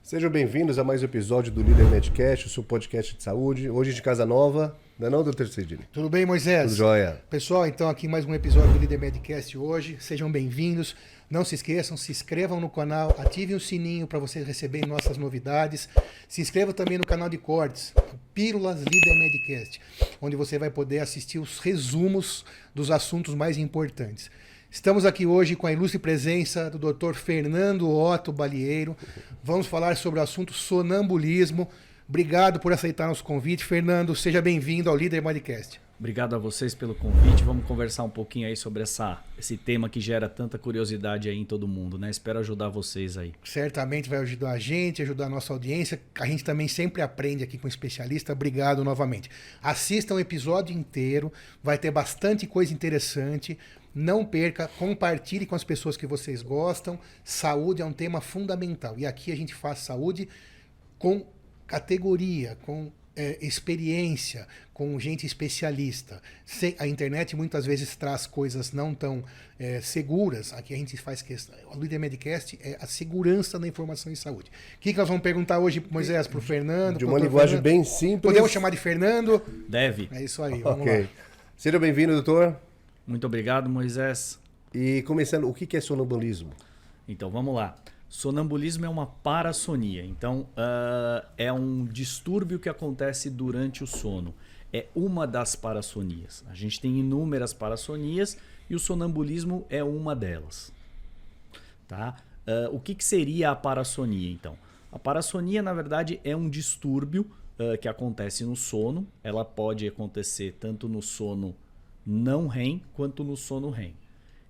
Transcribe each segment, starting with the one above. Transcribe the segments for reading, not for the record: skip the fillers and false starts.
Sejam bem-vindos a mais um episódio do Líder Medcast, o seu podcast de saúde. Hoje de casa nova, não é não, doutor Sidney? Tudo bem, Moisés? Tudo jóia. Pessoal, então aqui mais um episódio do Líder Medcast hoje. Sejam bem-vindos. Não se esqueçam, se inscrevam no canal, ativem o sininho para vocês receberem nossas novidades. Se inscrevam também no canal de cortes, Pílulas Líder Medcast, onde você vai poder assistir os resumos dos assuntos mais importantes. Estamos aqui hoje com a ilustre presença do Dr. Fernando Otto Balieiro. Vamos falar sobre o assunto sonambulismo. Obrigado por aceitar nosso convite. Fernando, seja bem-vindo ao Líder Podcast. Obrigado a vocês pelo convite. Vamos conversar um pouquinho aí sobre esse tema que gera tanta curiosidade aí em todo mundo, né? Espero ajudar vocês aí. Certamente vai ajudar a gente, ajudar a nossa audiência. A gente também sempre aprende aqui com o especialista. Obrigado novamente. Assistam o episódio inteiro, vai ter bastante coisa interessante. Não perca, compartilhe com as pessoas que vocês gostam. Saúde é um tema fundamental. E aqui a gente faz saúde com categoria, com experiência, com gente especialista. A internet muitas vezes traz coisas não tão seguras. Aqui a gente faz questão. O Líder Medcast é a segurança da informação em saúde. O que nós vamos perguntar hoje, Moisés, para o Fernando? De uma linguagem bem simples. Podemos chamar de Fernando? Deve. É isso aí, vamos lá. Seja bem-vindo, doutor. Muito obrigado, Moisés. E começando, o que é sonambulismo? Então, vamos lá. Sonambulismo é uma parassonia. Então, é um distúrbio que acontece durante o sono. É uma das parassonias. A gente tem inúmeras parassonias e o sonambulismo é uma delas. Tá? O que seria a parassonia, então? A parassonia, na verdade, é um distúrbio que acontece no sono. Ela pode acontecer tanto no sono não REM quanto no sono REM.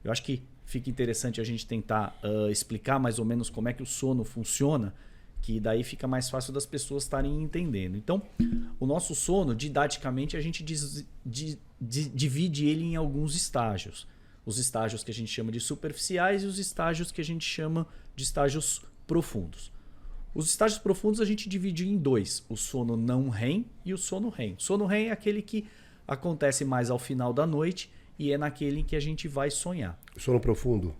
Eu acho que fica interessante a gente tentar explicar mais ou menos como é que o sono funciona, que daí fica mais fácil das pessoas estarem entendendo. Então, o nosso sono, didaticamente, a gente divide ele em alguns estágios. Os estágios que a gente chama de superficiais e os estágios que a gente chama de estágios profundos. Os estágios profundos a gente divide em dois, o sono não REM e o sono REM. O sono REM é aquele que acontece mais ao final da noite e é naquele em que a gente vai sonhar. Sono profundo?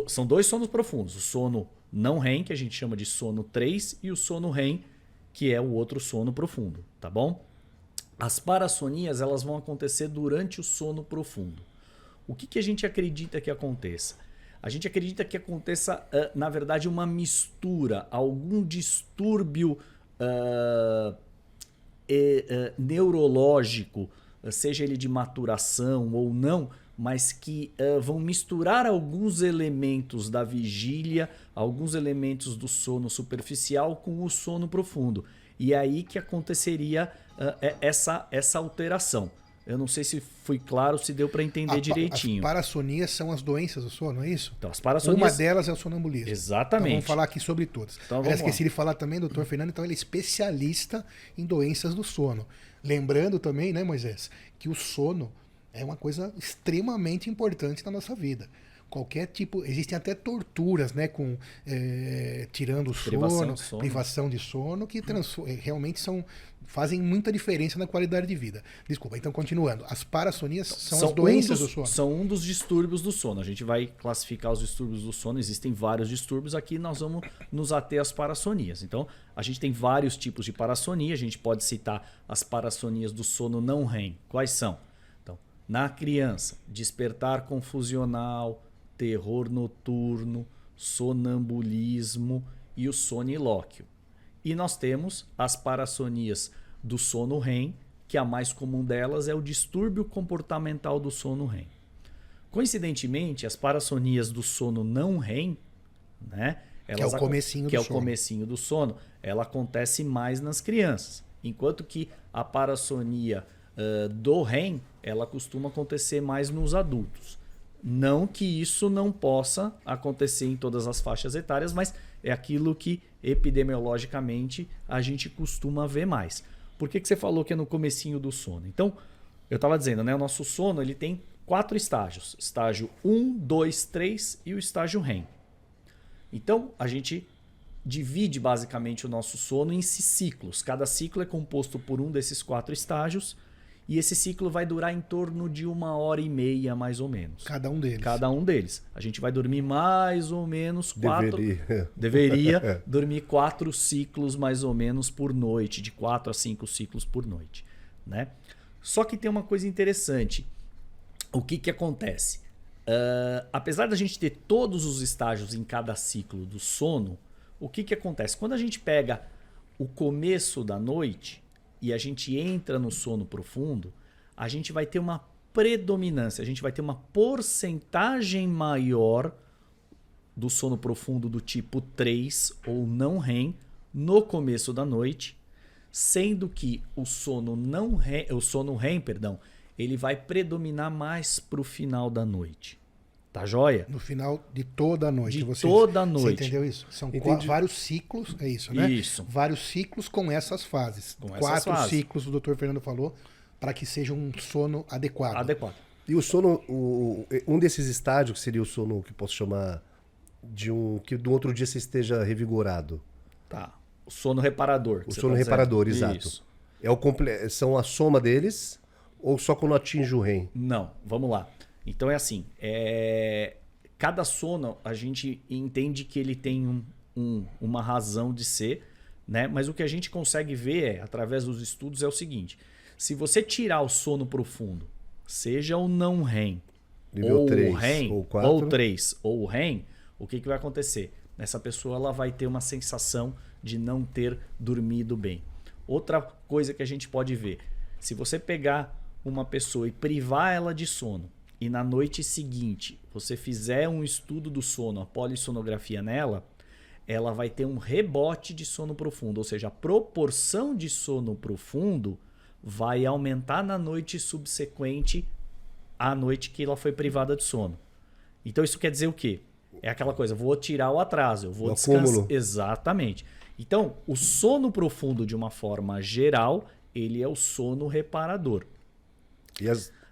São dois sonos profundos. O sono não REM, que a gente chama de sono 3, e o sono REM, que é o outro sono profundo, tá bom? As parassonias elas vão acontecer durante o sono profundo. O que a gente acredita que aconteça? A gente acredita que aconteça, na verdade, uma mistura, algum distúrbio neurológico, seja ele de maturação ou não, mas que vão misturar alguns elementos da vigília, alguns elementos do sono superficial com o sono profundo. E é aí que aconteceria essa alteração. Eu não sei se fui claro, se deu para entender direitinho. As parassonias são as doenças do sono, é isso? Então, as parassonias... Uma delas é o sonambulismo. Exatamente. Então, vamos falar aqui sobre todas. Então, eu esqueci de falar também, doutor Fernando, então ele é especialista em doenças do sono. Lembrando também, né, Moisés, que o sono é uma coisa extremamente importante na nossa vida. Qualquer tipo, existem até torturas, né, com tirando o sono, privação de sono, que realmente fazem muita diferença na qualidade de vida. Desculpa, então continuando. As parassonias são as doenças do sono. São um dos distúrbios do sono. A gente vai classificar os distúrbios do sono. Existem vários distúrbios. Aqui nós vamos nos ater às parassonias. Então, a gente tem vários tipos de parassonia. A gente pode citar as parassonias do sono não REM. Quais são? Então, na criança, despertar confusional, terror noturno, sonambulismo e o sonilóquio. E nós temos as parassonias do sono REM, que a mais comum delas é o distúrbio comportamental do sono REM. Coincidentemente, as parassonias do sono não REM, né, que é o comecinho do sono, ela acontece mais nas crianças, enquanto que a parassonia do REM, ela costuma acontecer mais nos adultos. Não que isso não possa acontecer em todas as faixas etárias, mas é aquilo que epidemiologicamente a gente costuma ver mais. Por que você falou que é no comecinho do sono? Então, eu estava dizendo, né, o nosso sono ele tem 4 estágios. Estágio 1, 2, 3 e o estágio REM. Então, a gente divide basicamente o nosso sono em ciclos. Cada ciclo é composto por um desses 4 estágios E esse ciclo vai durar em torno de 1h30, mais ou menos. Cada um deles. Cada um deles. A gente vai dormir mais ou menos 4... Deveria. Deveria dormir 4 ciclos mais ou menos por noite, de 4 a 5 ciclos por noite, né? Só que tem uma coisa interessante. O que acontece? Apesar da gente ter todos os estágios em cada ciclo do sono, o que acontece? Quando a gente pega o começo da noite e a gente entra no sono profundo, a gente vai ter uma predominância, a gente vai ter uma porcentagem maior do sono profundo do tipo 3 ou não REM no começo da noite, sendo que o sono REM, ele vai predominar mais para o final da noite. Tá joia? No final de toda a noite. Toda a noite. Você entendeu isso? São vários ciclos, é isso, né? Isso. Vários ciclos com essas fases. Com essas 4 fases. ciclos, o Dr. Fernando falou, para que seja um sono adequado. Adequado. E o sono, um desses estágios que seria o sono que posso chamar de que do outro dia você esteja revigorado. Tá. O sono reparador. O sono reparador, exato. Isso. São a soma deles ou só quando atinge o REM? Não, vamos lá. Então é assim, cada sono a gente entende que ele tem uma razão de ser, né? Mas o que a gente consegue ver através dos estudos é o seguinte: se você tirar o sono profundo, seja o não REM, nível ou 3, o REM, ou 4, ou 3, ou o REM, o que vai acontecer? Essa pessoa ela vai ter uma sensação de não ter dormido bem. Outra coisa que a gente pode ver, se você pegar uma pessoa e privar ela de sono, e na noite seguinte você fizer um estudo do sono, a polissonografia nela, ela vai ter um rebote de sono profundo, ou seja, a proporção de sono profundo vai aumentar na noite subsequente à noite que ela foi privada de sono. Então isso quer dizer o quê? É aquela coisa, vou tirar o atraso, eu vou descansar. Acúmulo. Exatamente. Então, o sono profundo, de uma forma geral, ele é o sono reparador.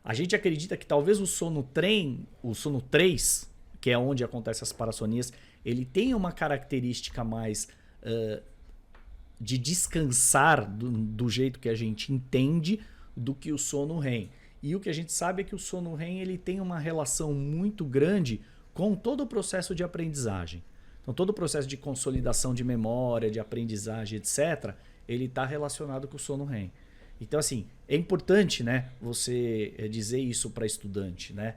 A gente acredita que talvez o sono 3, que é onde acontecem as parassonias, ele tenha uma característica mais de descansar do jeito que a gente entende do que o sono REM. E o que a gente sabe é que o sono REM ele tem uma relação muito grande com todo o processo de aprendizagem. Então, todo o processo de consolidação de memória, de aprendizagem, etc., ele está relacionado com o sono REM. Então, assim, é importante, né, você dizer isso para estudante, né?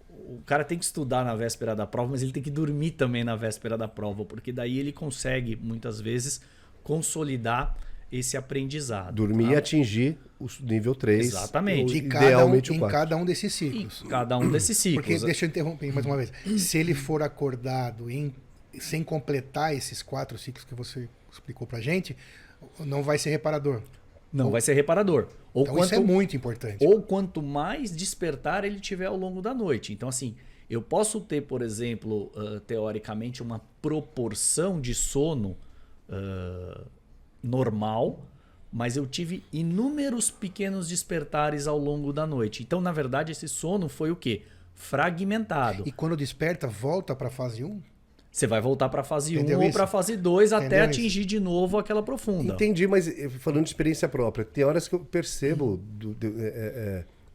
O cara tem que estudar na véspera da prova, mas ele tem que dormir também na véspera da prova, porque daí ele consegue, muitas vezes, consolidar esse aprendizado. Dormir e atingir o nível 3. Exatamente. Idealmente o 4. Em cada um desses ciclos. Cada um desses ciclos. Porque, deixa eu interromper mais uma vez, se ele for acordado sem completar esses 4 ciclos que você explicou pra gente, não vai ser reparador. Não vai ser reparador. Então isso é muito importante. Ou quanto mais despertar ele tiver ao longo da noite. Então, assim, eu posso ter, por exemplo, teoricamente, uma proporção de sono normal, mas eu tive inúmeros pequenos despertares ao longo da noite. Então, na verdade, esse sono foi o quê? Fragmentado. E quando desperta, volta para a fase 1? Você vai voltar para a fase 1 Entendeu ou isso? para a fase 2 até Entendeu atingir isso? de novo aquela profunda. Entendi, mas falando de experiência própria, tem horas que eu percebo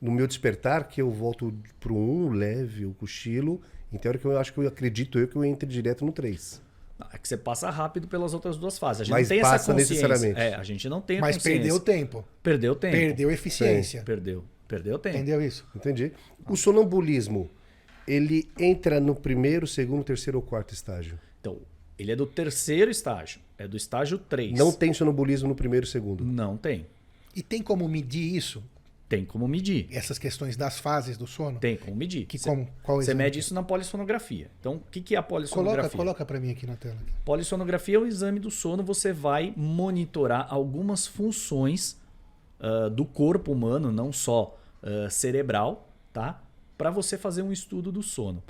no meu despertar que eu volto pro 1, leve, o cochilo. Então, hora que eu acho que eu acredito que eu entre direto no 3. É que você passa rápido pelas outras duas fases. A gente Mas não tem essa passa consciência. necessariamente. A gente não tem a Mas consciência. perdeu tempo. Perdeu tempo. Perdeu eficiência. Perdeu tempo. Entendeu isso? Entendi. O sonambulismo, ele entra no primeiro, segundo, terceiro ou quarto estágio? Então, ele é do terceiro estágio. É do estágio 3. Não tem sonambulismo no primeiro e segundo? Não tem. E tem como medir isso? Tem como medir. Essas questões das fases do sono? Tem como medir. Qual Você exame? mede isso na polissonografia. Então, o que é a polissonografia? Coloca para mim aqui na tela. Polissonografia é o exame do sono. Você vai monitorar algumas funções do corpo humano, não só cerebral, tá? Para você fazer um estudo do sono.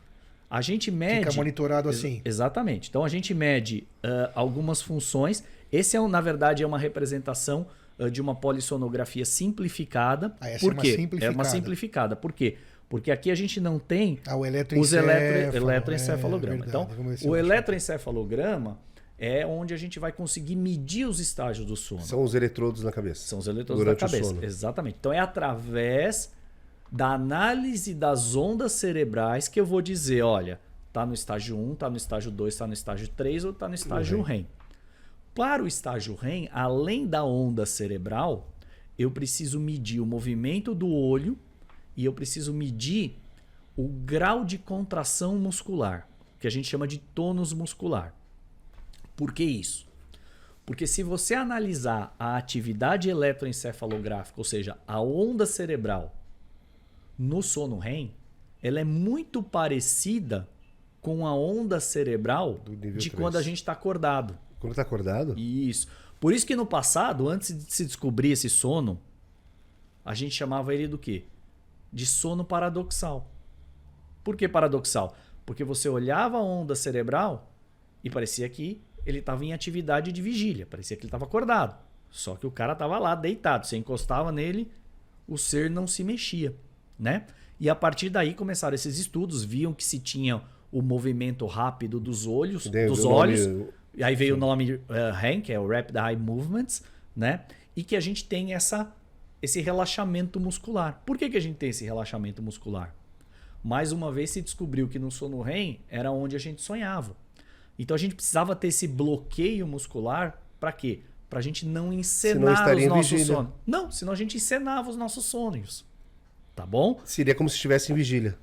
A gente mede... Fica monitorado assim. Exatamente. Então, a gente mede algumas funções. Esse, na verdade, é uma representação de uma polissonografia simplificada. Essa Por é uma quê? simplificada. É uma simplificada. Por quê? Porque aqui a gente não tem O os eletroencefalograma. eletroencefalogramas. Então, o eletroencefalograma, é onde a gente vai conseguir medir os estágios do sono. São os eletrodos na cabeça. São os eletrodos durante da cabeça. o sono. Exatamente. Então é através da análise das ondas cerebrais que eu vou dizer, olha, tá no estágio 1, tá no estágio 2, tá no estágio 3 ou tá no estágio REM. Para o estágio REM, além da onda cerebral, eu preciso medir o movimento do olho e eu preciso medir o grau de contração muscular, que a gente chama de tônus muscular. Por que isso? Porque se você analisar a atividade eletroencefalográfica, ou seja, a onda cerebral no sono REM, ela é muito parecida com a onda cerebral de 3. quando a gente está acordado. Quando está acordado? Isso. Por isso que no passado, antes de se descobrir esse sono, a gente chamava ele do quê? De sono paradoxal. Por que paradoxal? Porque você olhava a onda cerebral e parecia que ele estava em atividade de vigília, parecia que ele estava acordado. Só que o cara estava lá deitado, você encostava nele, o ser não se mexia, né? E a partir daí começaram esses estudos, viam que se tinha o movimento rápido dos olhos, e aí veio o nome REM, que é o Rapid Eye Movements, né? E que a gente tem esse relaxamento muscular. Por que a gente tem esse relaxamento muscular? Mais uma vez se descobriu que no sono REM era onde a gente sonhava. Então a gente precisava ter esse bloqueio muscular para quê? Para a gente não encenar os nossos sonhos. Não, senão a gente encenava os nossos sonhos. Tá bom? Seria como se estivesse em vigília.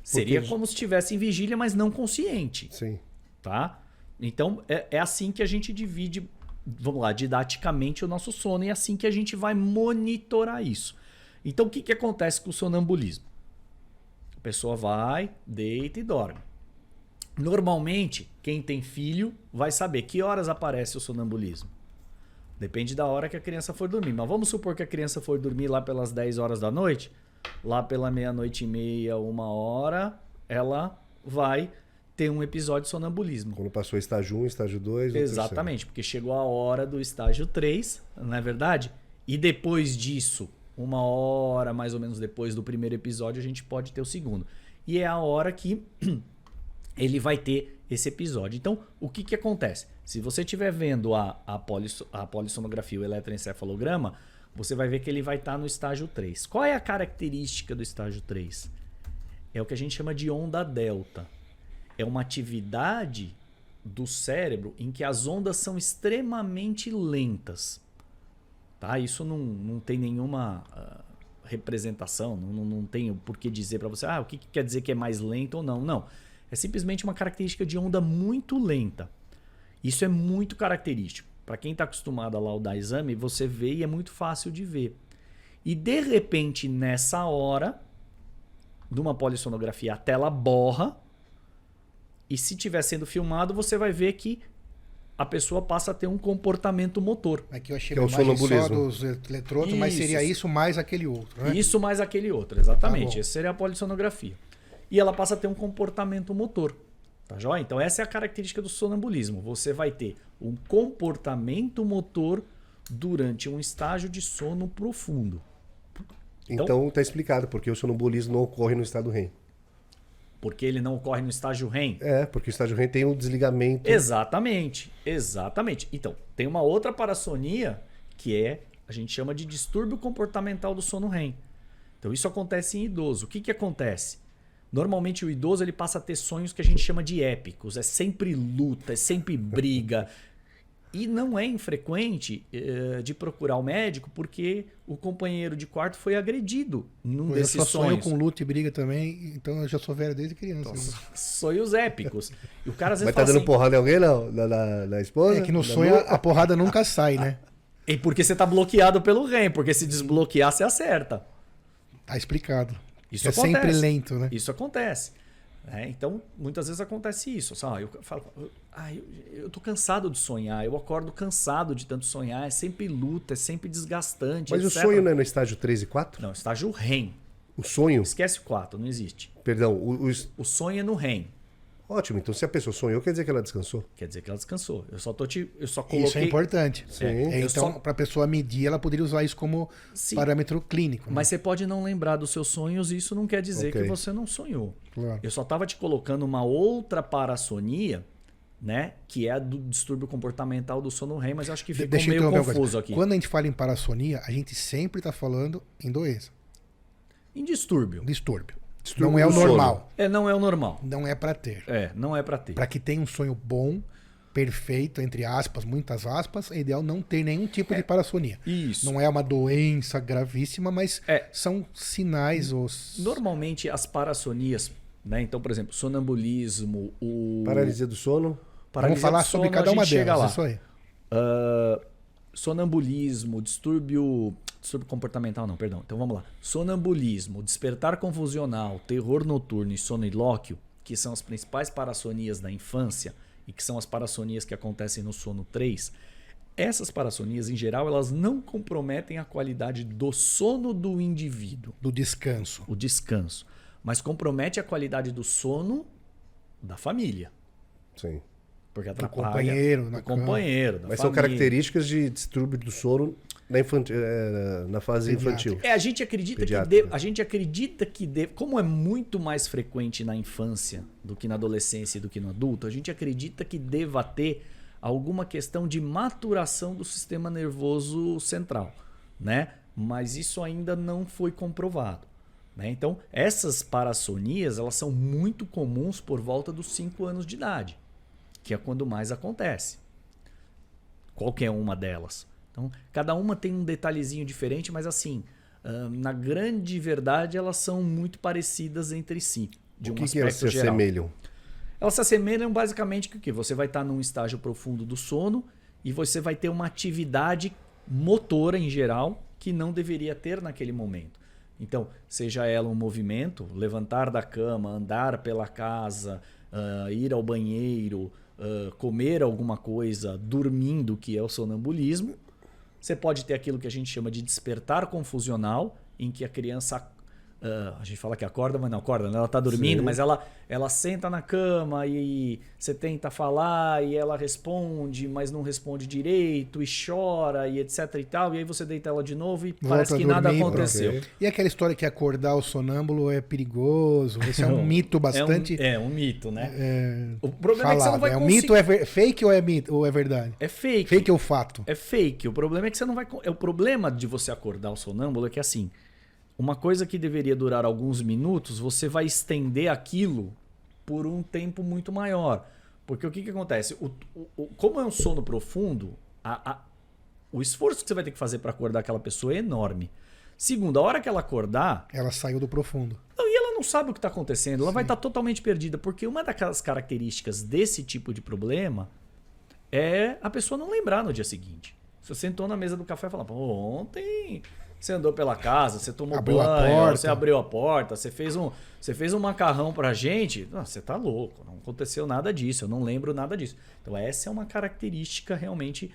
Seria como se estivesse em vigília, mas não consciente. Sim. Tá? Então é assim que a gente divide, vamos lá, didaticamente o nosso sono e é assim que a gente vai monitorar isso. Então o que acontece com o sonambulismo? A pessoa vai, deita e dorme. Normalmente, quem tem filho vai saber que horas aparece o sonambulismo. Depende da hora que a criança for dormir. Mas vamos supor que a criança for dormir lá pelas 10 horas da noite, lá pela 00:30, 1h, ela vai ter um episódio de sonambulismo. Quando passou estágio 1, estágio 2... Exatamente, porque chegou a hora do estágio 3, não é verdade? E depois disso, 1h mais ou menos depois do primeiro episódio, a gente pode ter o segundo. E é a hora que ele vai ter esse episódio. Então, o que acontece? Se você estiver vendo a polissonografia, o eletroencefalograma, você vai ver que ele vai estar no estágio 3. Qual é a característica do estágio 3? É o que a gente chama de onda delta. É uma atividade do cérebro em que as ondas são extremamente lentas. Tá? Isso não tem nenhuma representação, não tenho por que dizer para você o que quer dizer que é mais lento ou não. Não. É simplesmente uma característica de onda muito lenta. Isso é muito característico. Para quem está acostumado a laudar exame, você vê e é muito fácil de ver. E de repente, nessa hora, de uma polissonografia, a tela borra. E se estiver sendo filmado, você vai ver que a pessoa passa a ter um comportamento motor. Aqui eu achei uma imagem só dos eletrodos, mas seria isso mais aquele outro, né? Isso mais aquele outro, exatamente. Tá, essa seria a polissonografia. E ela passa a ter um comportamento motor. Tá joia? Então essa é a característica do sonambulismo. Você vai ter um comportamento motor durante um estágio de sono profundo. Então está explicado porque o sonambulismo não ocorre no estado REM. Porque ele não ocorre no estágio REM? Porque o estágio REM tem um desligamento. Exatamente. Então, tem uma outra parassonia que a gente chama de distúrbio comportamental do sono REM. Então isso acontece em idoso. O que acontece? Normalmente o idoso ele passa a ter sonhos que a gente chama de épicos. É sempre luta, é sempre briga. E não é infrequente de procurar o médico porque o companheiro de quarto foi agredido num desses sonhos. Eu só sonho com luta e briga também, então eu já sou velho desde criança. Então, sonhos épicos. E o cara às vezes mas tá dando porrada em alguém não? Na esposa? É que no sonho a porrada nunca sai, né? E porque você tá bloqueado pelo REM, porque se desbloquear você acerta. Tá explicado. Isso acontece. Sempre lento, né? Isso acontece. Então, muitas vezes acontece isso. Eu falo, eu tô cansado de sonhar, eu acordo cansado de tanto sonhar, é sempre luta, é sempre desgastante. Mas etc. o sonho não é no estágio 3 e 4? Não, estágio REM. O sonho? Esquece o 4, não existe. Perdão, o sonho é no REM. Ótimo, então se a pessoa sonhou, quer dizer que ela descansou? Quer dizer que ela descansou. Eu só coloquei... Isso é importante. Sim. Então, para a pessoa medir, ela poderia usar isso como parâmetro clínico. Né? Mas você pode não lembrar dos seus sonhos e isso não quer dizer que você não sonhou. Claro. Eu só estava te colocando uma outra parassonia né? Que é a do distúrbio comportamental do sono REM, mas eu acho que ficou Deixa eu meio interromper uma coisa. confuso aqui. Quando a gente fala em parassonia, a gente sempre está falando em doença, Em distúrbio. distúrbio. Distúrbio Não é o do sono. normal. Não é o normal. Não é para ter. Não é pra ter. Para que tenha um sonho bom, perfeito, entre aspas, muitas aspas, é ideal não ter nenhum tipo de parassonia. Isso. Não é uma doença gravíssima, mas são sinais. Normalmente as parassonias, né? Então, por exemplo, sonambulismo, Paralisia do sono. Vamos falar sobre cada uma delas. Isso aí. Sonambulismo, distúrbio comportamental, não, perdão. Então vamos lá. Sonambulismo, despertar confusional, terror noturno e sonilóquio, que são as principais parassonias da infância e que são as parassonias que acontecem no sono 3. Essas parassonias, em geral, elas não comprometem a qualidade do sono do indivíduo, Do descanso. o descanso, mas compromete a qualidade do sono da família. Sim. Porque Do atrapalha companheiro, na do companheiro, da Mas são família. características de distúrbio do sono na fase infantil. A gente acredita Pediátrica. como é muito mais frequente na infância do que na adolescência e do que no adulto, a gente acredita que deva ter alguma questão de maturação do sistema nervoso central, né? Mas isso ainda não foi comprovado, né? Então, essas parassonias, elas são muito comuns por volta dos 5 anos de idade, que é quando mais acontece. Qualquer uma delas. Então, cada uma tem um detalhezinho diferente, mas assim, na grande verdade, elas são muito parecidas entre si. De O um que elas aspecto se geral. assemelham? Elas se assemelham basicamente que o quê? Você vai estar num estágio profundo do sono e você vai ter uma atividade motora em geral que não deveria ter naquele momento. Então, seja ela um movimento, levantar da cama, andar pela casa, ir ao banheiro, comer alguma coisa, dormindo, que é o sonambulismo. Você pode ter aquilo que a gente chama de despertar confusional, em que a criança, a gente fala que acorda, mas não acorda, né? Ela está dormindo, Sim. mas ela senta na cama e você tenta falar e ela responde, mas não responde direito e chora e etc e tal. E aí você deita ela de novo e parece a que nada dormir, aconteceu. ok. E aquela história que acordar o sonâmbulo é perigoso. Esse é um mito bastante. É um mito, né? O problema é que você não falado. vai É um conseguir... mito, fake ou é mito ou é verdade? É fake. Fake ou fato? É fake. O problema é que você não vai... O problema de você acordar o sonâmbulo é que assim, uma coisa que deveria durar alguns minutos, você vai estender aquilo por um tempo muito maior. Porque o que acontece? Como é um sono profundo, o esforço que você vai ter que fazer para acordar aquela pessoa é enorme. Segundo, a hora que ela acordar, Ela saiu do profundo. e ela não sabe o que está acontecendo, ela vai estar totalmente perdida. Porque uma daquelas características desse tipo de problema é a pessoa não lembrar no dia seguinte. Você sentou na mesa do café e falou, ontem você andou pela casa, você tomou Abriu a banho, porta. você abriu a porta, você fez um macarrão pra gente. Não, você tá louco, não aconteceu nada disso, eu não lembro nada disso. Então essa é uma característica realmente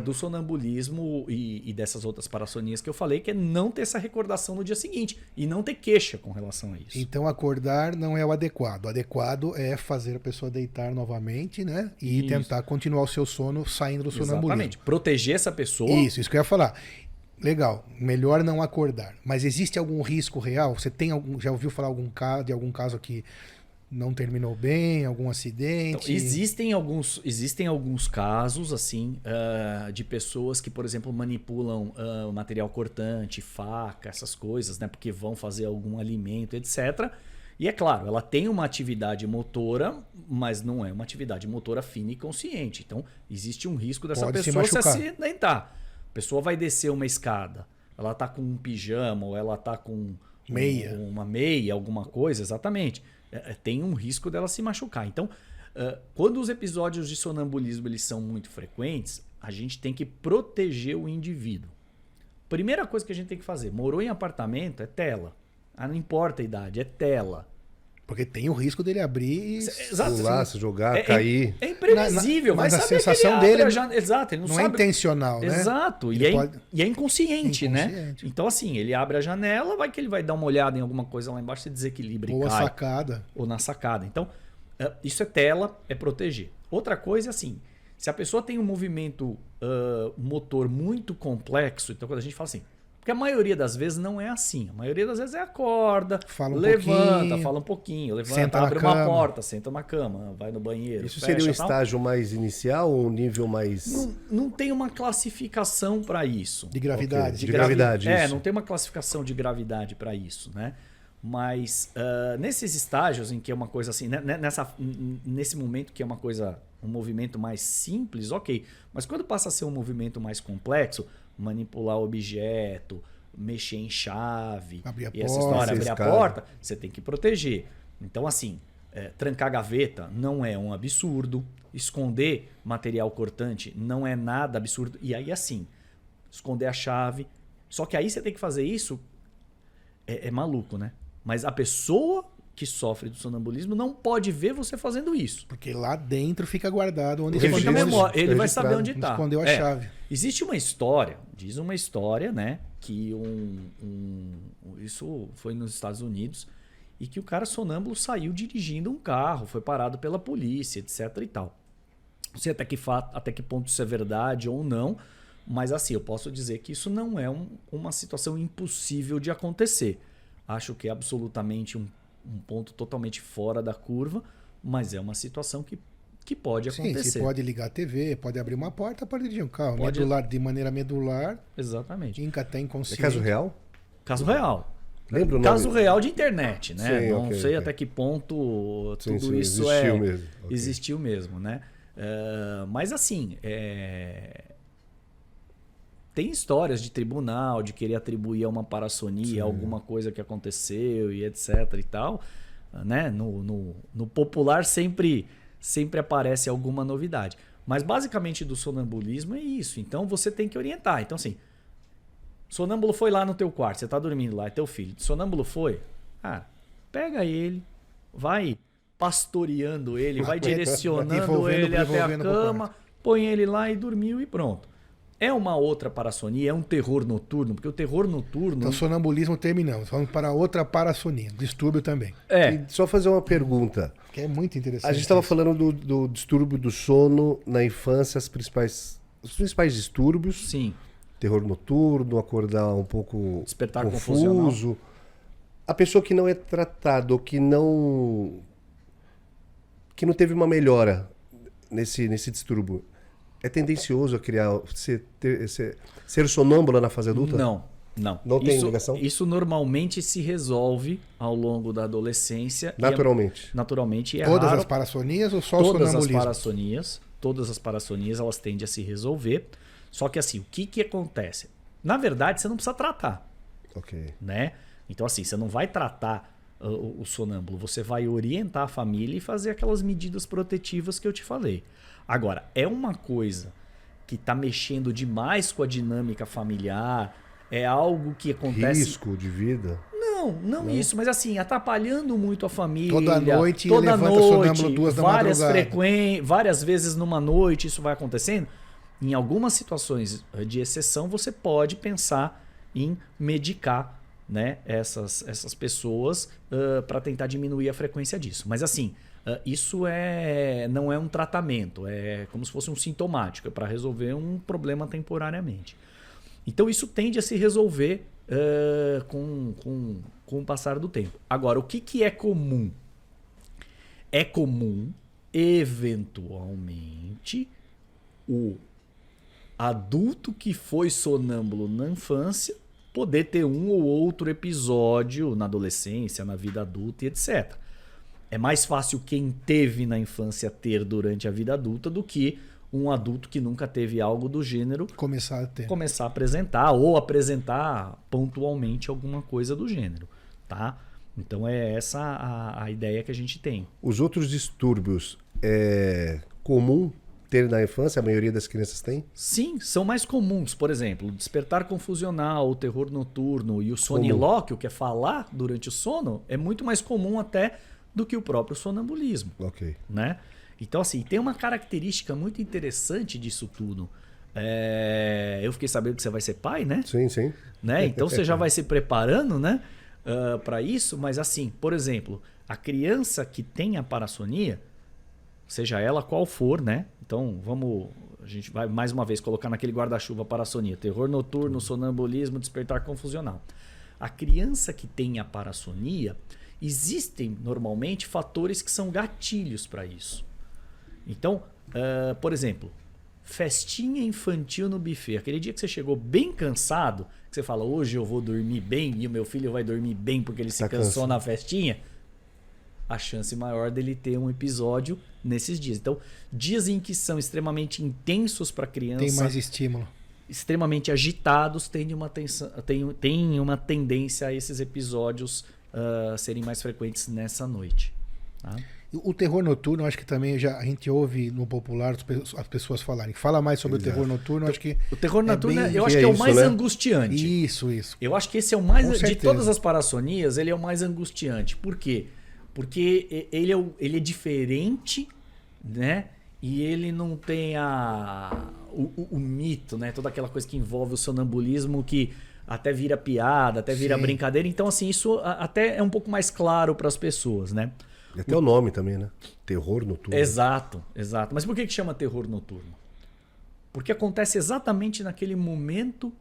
do sonambulismo e dessas outras parassonias que eu falei, que é não ter essa recordação no dia seguinte e não ter queixa com relação a isso. Então acordar não é o adequado. O adequado é fazer a pessoa deitar novamente, né? E Isso. tentar continuar o seu sono saindo do sonambulismo. Exatamente. Proteger essa pessoa. Isso que eu ia falar. Legal, melhor não acordar. Mas existe algum risco real? Você tem já ouviu falar de algum caso que não terminou bem, algum acidente? Então, existem alguns casos assim de pessoas que, por exemplo, manipulam material cortante, faca, essas coisas, né? Porque vão fazer algum alimento, etc. E é claro, ela tem uma atividade motora, mas não é uma atividade motora fina e consciente. Então, existe um risco dessa Pode se pessoa se machucar. acidentar. A pessoa vai descer uma escada, ela tá com um pijama ou ela tá com Meia. uma meia, alguma coisa, exatamente. Tem um risco dela se machucar. Então, quando os episódios de sonambulismo eles são muito frequentes, a gente tem que proteger o indivíduo. Primeira coisa que a gente tem que fazer, morou em apartamento, é tela. Não importa a idade, é tela. Porque tem o risco dele abrir e... Pular, se jogar, cair. É imprevisível, Mas vai a saber sensação que ele dele abre a janela. Exato, ele não não sabe. é intencional, né? Exato, Ele pode- e é inconsciente, né? Inconsciente. Então assim, ele abre a janela, vai que ele vai dar uma olhada em alguma coisa lá embaixo, se desequilibra Ou e a cai. sacada. Ou na sacada. Então, isso é tela, é proteger. Outra coisa é assim, se a pessoa tem um movimento motor muito complexo, então quando a gente fala assim, Porque a maioria das vezes não é assim. A maioria das vezes é acorda, Fala um levanta, pouquinho, fala um pouquinho, levanta, senta na abre uma cama. porta, senta na cama, vai no banheiro. Isso fecha, seria um tal. estágio mais inicial ou um nível mais... Não tem uma classificação para isso. De gravidade. Ok. De gravidade, É, isso. não tem uma classificação de gravidade para isso, né? Mas nesses estágios em que é uma coisa assim, nesse momento que é uma coisa, um movimento mais simples, ok. Mas quando passa a ser um movimento mais complexo, manipular objeto, mexer em chave, Abrir a e essa porta, história, abrir a escada. porta, você tem que proteger. Então, assim, trancar gaveta não é um absurdo. Esconder material cortante não é nada absurdo. E aí, assim, esconder a chave. Só que aí você tem que fazer isso. É maluco, né? Mas a pessoa que sofre do sonambulismo não pode ver você fazendo isso. Porque lá dentro fica guardado onde Registro. Fica na memória. Ele vai registrado. saber onde está. escondeu a chave. Existe uma história, diz uma história, né? Que isso foi nos Estados Unidos e que o cara sonâmbulo saiu dirigindo um carro, foi parado pela polícia, etc e tal. Não sei até que ponto isso é verdade ou não, mas assim, eu posso dizer que isso não é uma situação impossível de acontecer. Acho que é absolutamente um ponto totalmente fora da curva, mas é uma situação que pode Sim, acontecer. você pode ligar a TV, pode abrir uma porta, pode dirigir um carro. Pode- Medular, de maneira medular, Exatamente. inca até É inconsciente. caso real? Caso real. Lembra o nome? Caso real de internet, né? Sim, Não ok, sei ok. até que ponto Sim, tudo sim, isso existiu mesmo. Ok. existiu mesmo, né? Mas assim, tem histórias de tribunal, de querer atribuir a uma parassonia alguma coisa que aconteceu e etc e tal, né? No popular sempre aparece alguma novidade. Mas basicamente do sonambulismo é isso. Então você tem que orientar. Então assim, sonâmbulo foi lá no teu quarto, você tá dormindo lá, é teu filho. Sonâmbulo foi? Cara, pega ele, vai pastoreando ele, vai direcionando Devolvendo, ele até a devolvendo pro cama, põe ele lá e dormiu e pronto. É uma outra parassonia, é um terror noturno, porque o terror noturno... Então, sonambulismo terminamos. Vamos para outra parassonia. Distúrbio também. E só fazer uma pergunta. Que é muito interessante. A gente estava isso. falando do distúrbio do sono na infância, os principais distúrbios. Sim, Terror noturno, acordar um pouco Despertar confuso. A pessoa que não é tratada ou que não teve uma melhora nesse distúrbio, é tendencioso a criar ser sonâmbula na fase adulta? não. Não tem ligação? Isso normalmente se resolve ao longo da adolescência. Naturalmente. Naturalmente é Todas raro. as parassonias ou só o Todas as sonambulismo? todas as parassonias, elas tendem a se resolver. Só que assim, o que acontece? Na verdade, você não precisa tratar, Ok. né? Então assim, você não vai tratar o sonâmbulo, você vai orientar a família e fazer aquelas medidas protetivas que eu te falei. Agora, é uma coisa que está mexendo demais com a dinâmica familiar, é algo que acontece... Risco de vida. Não isso, mas assim, atrapalhando muito a família. Toda noite toda levanta noite, sonâmbulo 2 da várias madrugada. várias vezes numa noite isso vai acontecendo. Em algumas situações de exceção, você pode pensar em medicar, né, essas pessoas para tentar diminuir a frequência disso. Mas assim, isso não é um tratamento, é como se fosse um sintomático, é para resolver um problema temporariamente. Então isso tende a se resolver com o passar do tempo. Agora, o que é comum? É comum, eventualmente, o adulto que foi sonâmbulo na infância poder ter um ou outro episódio na adolescência, na vida adulta e etc. É mais fácil quem teve na infância ter durante a vida adulta do que um adulto que nunca teve algo do gênero Começar a ter. começar a apresentar ou apresentar pontualmente alguma coisa do gênero, tá? Então é essa a ideia que a gente tem. Os outros distúrbios é comum ter na infância? A maioria das crianças tem? Sim, são mais comuns. Por exemplo, o despertar confusional, o terror noturno e o sonilóquio, que é falar durante o sono, é muito mais comum até do que o próprio sonambulismo, Ok. né? Então, assim, tem uma característica muito interessante disso tudo. Eu fiquei sabendo que você vai ser pai, né? Sim, sim. Né? Então você já vai se preparando, né, para isso. Mas assim, por exemplo, a criança que tem a parassonia, seja ela qual for, né? Então vamos gente vai mais uma vez colocar naquele guarda-chuva parassonia. Terror noturno, sonambulismo, despertar confusional. A criança que tem a parassonia, existem normalmente fatores que são gatilhos para isso. Então, por exemplo, festinha infantil no buffet. Aquele dia que você chegou bem cansado, que você fala, hoje eu vou dormir bem e o meu filho vai dormir bem porque ele se cansou na festinha, a chance maior dele ter um episódio nesses dias. Então, dias em que são extremamente intensos para a criança, tem mais estímulo, extremamente agitados, tem uma tendência a esses episódios serem mais frequentes nessa noite. Tá? O terror noturno, acho que também a gente ouve no popular as pessoas falarem. Fala mais sobre o terror noturno, acho que... O terror noturno, bem... eu acho que é o mais angustiante. Isso. Eu acho que esse é o mais... De todas as parassonias, ele é o mais angustiante. Por quê? Porque ele é diferente, né? E ele não tem o mito, né? Toda aquela coisa que envolve o sonambulismo que até vira piada, até vira brincadeira. Então, assim, isso até é um pouco mais claro para as pessoas, né? E até o nome também, né? Terror noturno. Exato. Mas por que chama terror noturno? Porque acontece exatamente naquele momento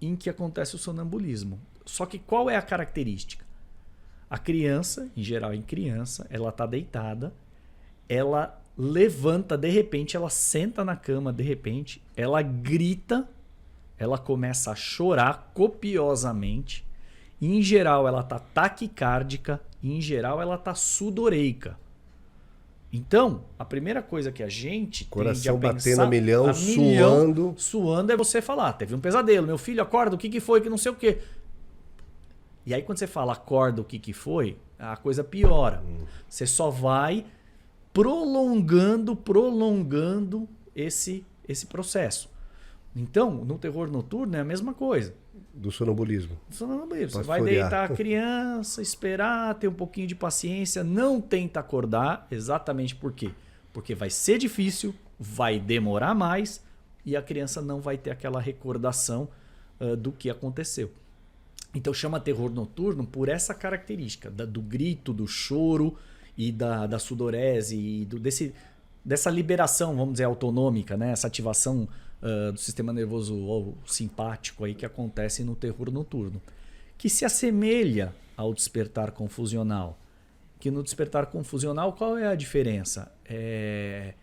em que acontece o sonambulismo. Só que qual é a característica? A criança, em geral em criança, ela está deitada, ela levanta de repente, ela senta na cama de repente, ela grita, ela começa a chorar copiosamente, e em geral ela está taquicárdica, e em geral ela está sudoreica. Então, a primeira coisa que a gente coração tende a batendo pensar, a milhão, suando. Suando é você falar, teve um pesadelo, meu filho acorda, o que foi, que não sei o quê. E aí quando você fala acorda, o que foi, a coisa piora. Você só vai prolongando esse processo. Então, no terror noturno é a mesma coisa. Do sonambulismo. Você vai deitar a criança, esperar, ter um pouquinho de paciência, não tenta acordar, exatamente por quê? Porque vai ser difícil, vai demorar mais e a criança não vai ter aquela recordação do que aconteceu. Então chama terror noturno por essa característica do grito, do choro e da sudorese e dessa liberação, vamos dizer, autonômica, né? Essa ativação do sistema nervoso simpático aí que acontece no terror noturno, que se assemelha ao despertar confusional. Que no despertar confusional, qual é a diferença? É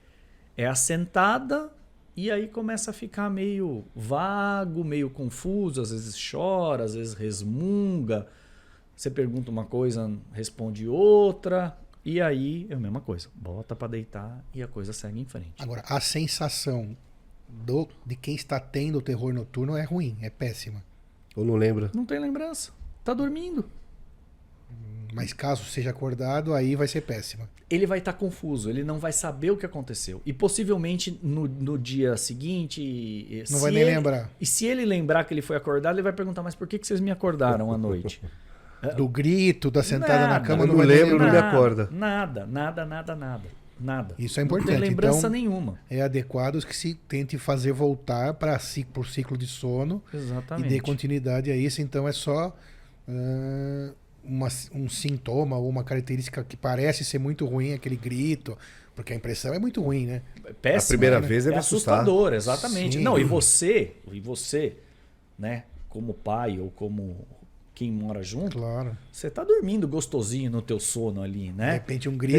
a sentada e aí começa a ficar meio vago, meio confuso, às vezes chora, às vezes resmunga. Você pergunta uma coisa, responde outra, e aí é a mesma coisa. Bota para deitar e a coisa segue em frente. Agora, a sensação de quem está tendo o terror noturno é ruim, é péssima. Ou não lembra? Não tem lembrança. Tá dormindo. Mas caso seja acordado, aí vai ser péssima. Ele vai estar confuso, ele não vai saber o que aconteceu. E possivelmente no dia seguinte... Não vai nem lembrar. E se ele lembrar que ele foi acordado, ele vai perguntar, mas por que vocês me acordaram à noite? Do grito, da sentada na cama, não lembro, não me acorda. Nada. Isso é importante. Não tem lembrança então, nenhuma. É adequado que se tente fazer voltar para o ciclo de sono. Exatamente. E dê continuidade a isso. Então é só um sintoma ou uma característica que parece ser muito ruim, aquele grito, porque a impressão é muito ruim, né? Péssimo, a primeira vez deve assustador, exatamente. Sim. Não, e você, né, como pai ou como quem mora junto, Claro. você tá dormindo gostosinho no teu sono ali, né? De repente um grito.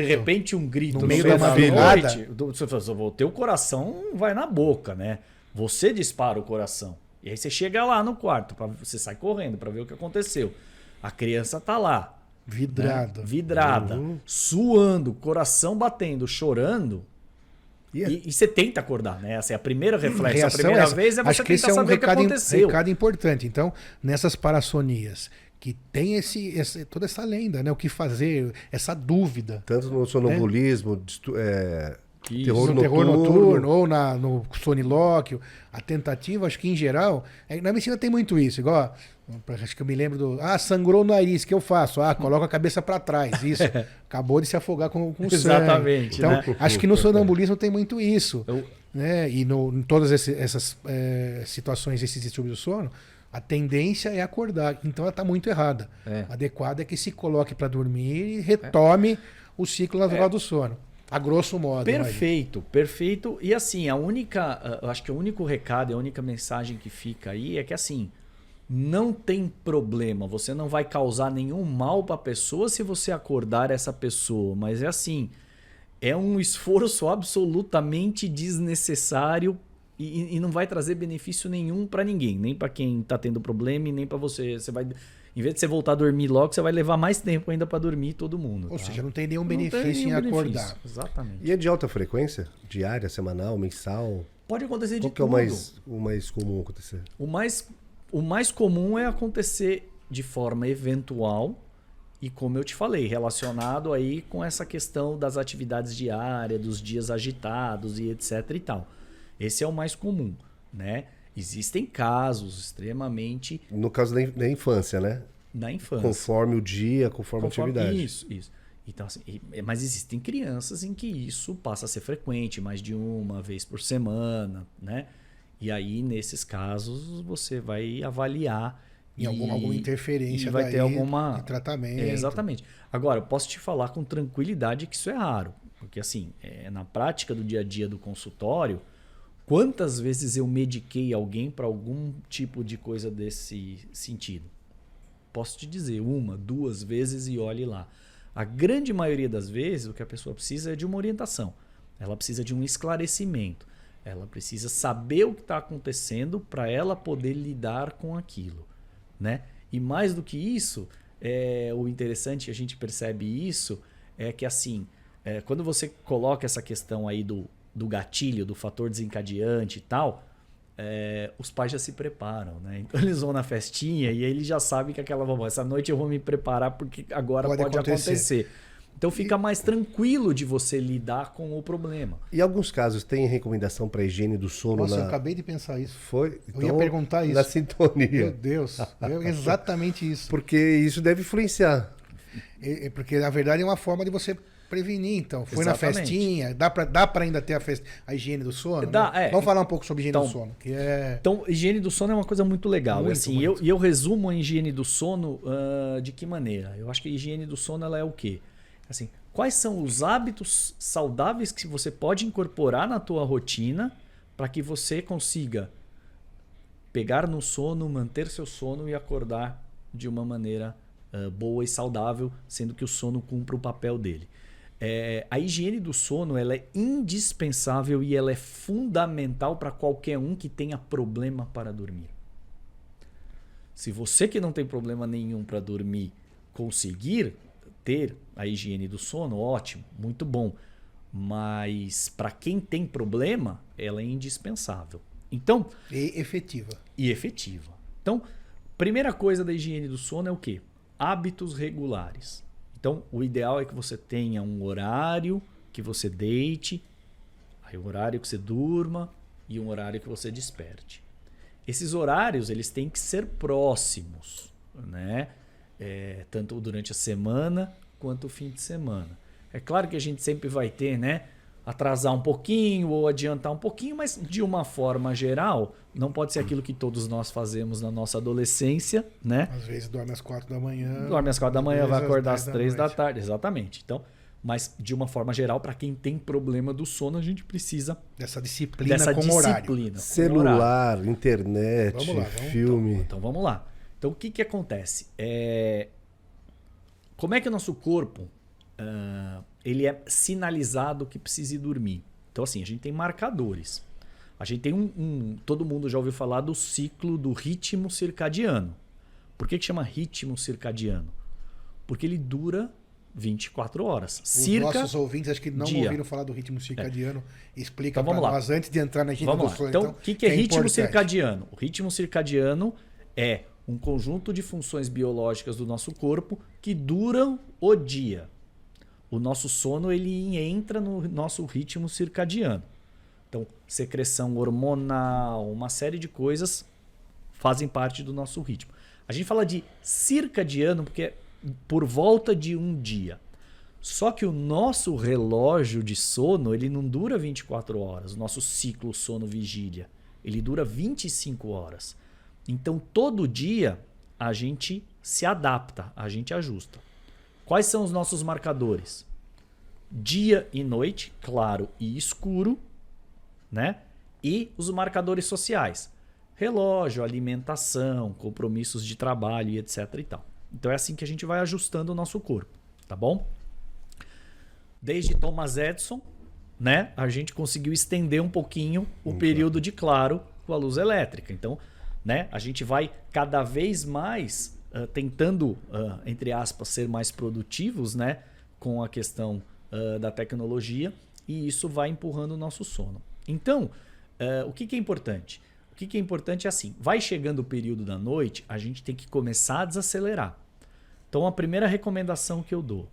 No meio meio da noite, você fala, o teu coração vai na boca, né? Você dispara o coração. E aí você chega lá no quarto, você sai correndo para ver o que aconteceu. A criança tá lá. Vidrada. Né? Vidrada. Suando, coração batendo, chorando. E você tenta acordar, né? Essa é a primeira reflexo. A primeira vez é você tentar saber o que aconteceu. Recado importante. Então, nessas parassonias, que tem toda essa lenda, né? O que fazer, essa dúvida. Tanto no sonambulismo, terror noturno, ou no sonilóquio, a tentativa, acho que em geral, na medicina tem muito isso, igual, acho que eu me lembro sangrou o nariz, o que eu faço? Coloca a cabeça para trás, isso, acabou de se afogar com sangue. Exatamente. Então, né? acho que no sonambulismo tem muito isso, né? E em todas essas situações, esses distúrbios do sono, a tendência é acordar, então ela está muito errada. Adequado é que se coloque para dormir e retome o ciclo natural do sono. A grosso modo. Perfeito, perfeito. E assim, eu acho que o único recado, a única mensagem que fica aí é que assim, não tem problema, você não vai causar nenhum mal para a pessoa se você acordar essa pessoa, mas é assim, é um esforço absolutamente desnecessário e não vai trazer benefício nenhum para ninguém, nem para quem está tendo problema e nem para você. Você vai, em vez de você voltar a dormir logo, você vai levar mais tempo ainda para dormir todo mundo. Ou tá? seja, não tem nenhum Não tem benefício nenhum em benefício. acordar. Exatamente. E é de alta frequência? Diária, semanal, mensal? Pode acontecer de Qual que é tudo. o mais comum acontecer? O mais comum é acontecer de forma eventual e, como eu te falei, relacionado aí com essa questão das atividades diárias, dos dias agitados e etc e tal. Esse é o mais comum, né? Existem casos extremamente... No caso da infância, né? Na infância. Conforme o dia, conforme a atividade. Isso. Então, assim, mas existem crianças em que isso passa a ser frequente, mais de uma vez por semana, né? E aí, nesses casos, você vai avaliar. Em alguma interferência e vai ter alguma de tratamento. Exatamente. Agora, eu posso te falar com tranquilidade que isso é raro. Porque, assim, na prática do dia a dia do consultório, quantas vezes eu mediquei alguém para algum tipo de coisa desse sentido? Posso te dizer, 1, 2 vezes e olhe lá. A grande maioria das vezes, o que a pessoa precisa é de uma orientação. Ela precisa de um esclarecimento. Ela precisa saber o que está acontecendo para ela poder lidar com aquilo, né? E mais do que isso, o interessante, a gente percebe isso, é que assim, quando você coloca essa questão aí do gatilho, do fator desencadeante e tal, os pais já se preparam, né? Então eles vão na festinha e aí eles já sabem que essa noite eu vou me preparar porque agora pode acontecer. Então fica mais tranquilo de você lidar com o problema. E alguns casos tem recomendação para higiene do sono? Nossa, eu acabei de pensar isso. Foi? Então, eu ia perguntar isso. Na sintonia. Meu Deus, exatamente isso. Porque isso deve influenciar. Porque na verdade é uma forma de você prevenir, então. Foi Exatamente. Na festinha, dá para ainda ter a higiene do sono? Dá, né? Vamos falar um pouco sobre higiene do sono. Então, higiene do sono é uma coisa muito legal. Muito, assim, muito. Eu resumo a higiene do sono de que maneira? Eu acho que a higiene do sono ela é o quê? Assim, quais são os hábitos saudáveis que você pode incorporar na tua rotina para que você consiga pegar no sono, manter seu sono e acordar de uma maneira boa e saudável, sendo que o sono cumpre o papel dele. A higiene do sono ela é indispensável e ela é fundamental para qualquer um que tenha problema para dormir. Se você que não tem problema nenhum para dormir conseguir ter a higiene do sono, ótimo, muito bom. Mas para quem tem problema, ela é indispensável. Então, E efetiva. Então, primeira coisa da higiene do sono é o quê? Hábitos regulares. Então, o ideal é que você tenha um horário que você deite, aí um horário que você durma e um horário que você desperte. Esses horários eles têm que ser próximos, né? Tanto durante a semana quanto o fim de semana. É claro que a gente sempre vai ter, né? Atrasar um pouquinho ou adiantar um pouquinho, mas de uma forma geral, não pode ser aquilo que todos nós fazemos na nossa adolescência, né? Às vezes dorme às 4 da manhã. Dorme às 4 da manhã, vai acordar às 3 da noite. tarde. Exatamente. Então, mas de uma forma geral, para quem tem problema do sono, a gente precisa Dessa disciplina dessa com disciplina. horário. com horário. Celular, internet, Vamos lá, filme. Então vamos lá. Então o que acontece? Como é que o nosso corpo ele é sinalizado que precisa ir dormir? Então assim, a gente tem marcadores. A gente tem todo mundo já ouviu falar do ciclo do ritmo circadiano. Por que chama ritmo circadiano? Porque ele dura 24 horas. Os nossos ouvintes, acho que não ouviram falar do ritmo circadiano. Explica então, para nós antes de entrar na higiene do sono. Então, o que é ritmo importante? circadiano? O ritmo circadiano é um conjunto de funções biológicas do nosso corpo que duram o dia. O nosso sono ele entra no nosso ritmo circadiano. Então, secreção hormonal, uma série de coisas fazem parte do nosso ritmo. A gente fala de circadiano porque é por volta de um dia. Só que o nosso relógio de sono ele não dura 24 horas. O nosso ciclo sono-vigília ele dura 25 horas. Então, todo dia a gente se adapta, a gente ajusta. Quais são os nossos marcadores? dia e noite, claro e escuro, né? E os marcadores sociais. Relógio, alimentação, compromissos de trabalho e etc e tal. Então é assim que a gente vai ajustando o nosso corpo, tá bom? Desde Thomas Edison, né, a gente conseguiu estender um pouquinho o período de claro com a luz elétrica. Então, né, a gente vai cada vez mais tentando, entre aspas, ser mais produtivos, né, com a questão da tecnologia, e isso vai empurrando o nosso sono. Então, o que é importante? O que é importante é assim, vai chegando o período da noite, a gente tem que começar a desacelerar. Então, a primeira recomendação que eu dou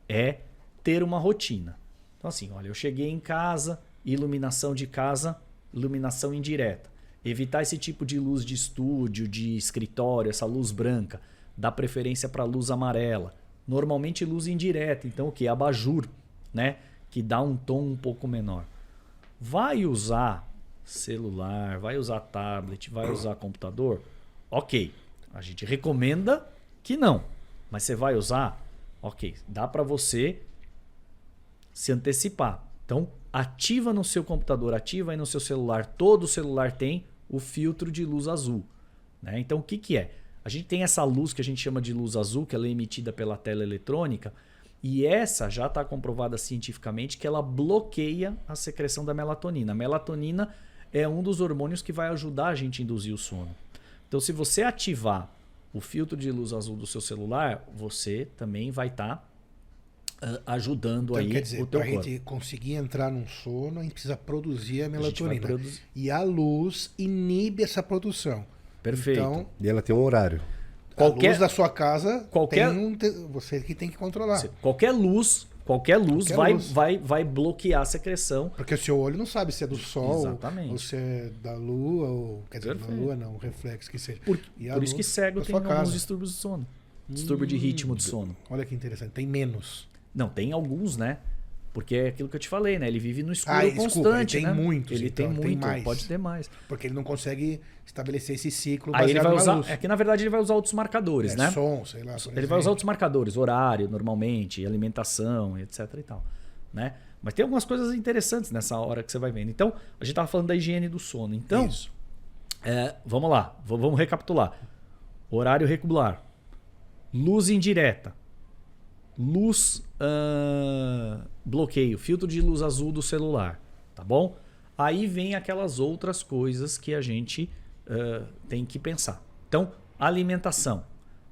é ter uma rotina. Então assim, olha, eu cheguei em casa, iluminação de casa, iluminação indireta. Evitar esse tipo de luz de estúdio, de escritório, essa luz branca. Dá preferência para luz amarela. Normalmente luz indireta, então o que? Abajur, né? Que dá um tom um pouco menor. Vai usar celular, vai usar tablet, vai usar computador? Ok, a gente recomenda que não. Mas você vai usar? Ok, dá para você se antecipar. Então, ativa no seu computador, ativa aí no seu celular. Todo celular tem o filtro de luz azul, né? Então, o que é? A gente tem essa luz que a gente chama de luz azul, que ela é emitida pela tela eletrônica, e essa já está comprovada cientificamente que ela bloqueia a secreção da melatonina. A melatonina é um dos hormônios que vai ajudar a gente a induzir o sono. Então, se você ativar o filtro de luz azul do seu celular, você também vai estar ajudando então, aí quer dizer, o teu corpo. Para a gente conseguir entrar num sono, a gente precisa produzir a melatonina. E a luz inibe essa produção. Perfeito. Então, e ela tem um horário. A luz da sua casa, você que tem que controlar. Qualquer luz vai bloquear a secreção. Porque o seu olho não sabe se é do sol, exatamente, ou se é da lua, ou quer dizer, da lua não, o reflexo que seja. Por isso que cego tem alguns distúrbios de sono. Distúrbio de ritmo de sono. Olha que interessante, tem menos. Não, tem alguns, né? Porque é aquilo que eu te falei, né? Ele vive no escuro constante, ele tem né? muitos, ele então, tem muito, mais. Pode ter mais. Porque ele não consegue estabelecer esse ciclo aí ele vai usar, luz. É que na verdade ele vai usar outros marcadores, né? Som, sei lá. Ele vai usar outros marcadores, horário, normalmente, alimentação, etc e tal, né? Mas tem algumas coisas interessantes nessa hora que você vai vendo. Então, a gente estava falando da higiene do sono. Então, vamos lá, vamos recapitular. Horário regular, luz indireta, luz bloqueio, filtro de luz azul do celular, tá bom? Aí vem aquelas outras coisas que a gente tem que pensar. Então, alimentação.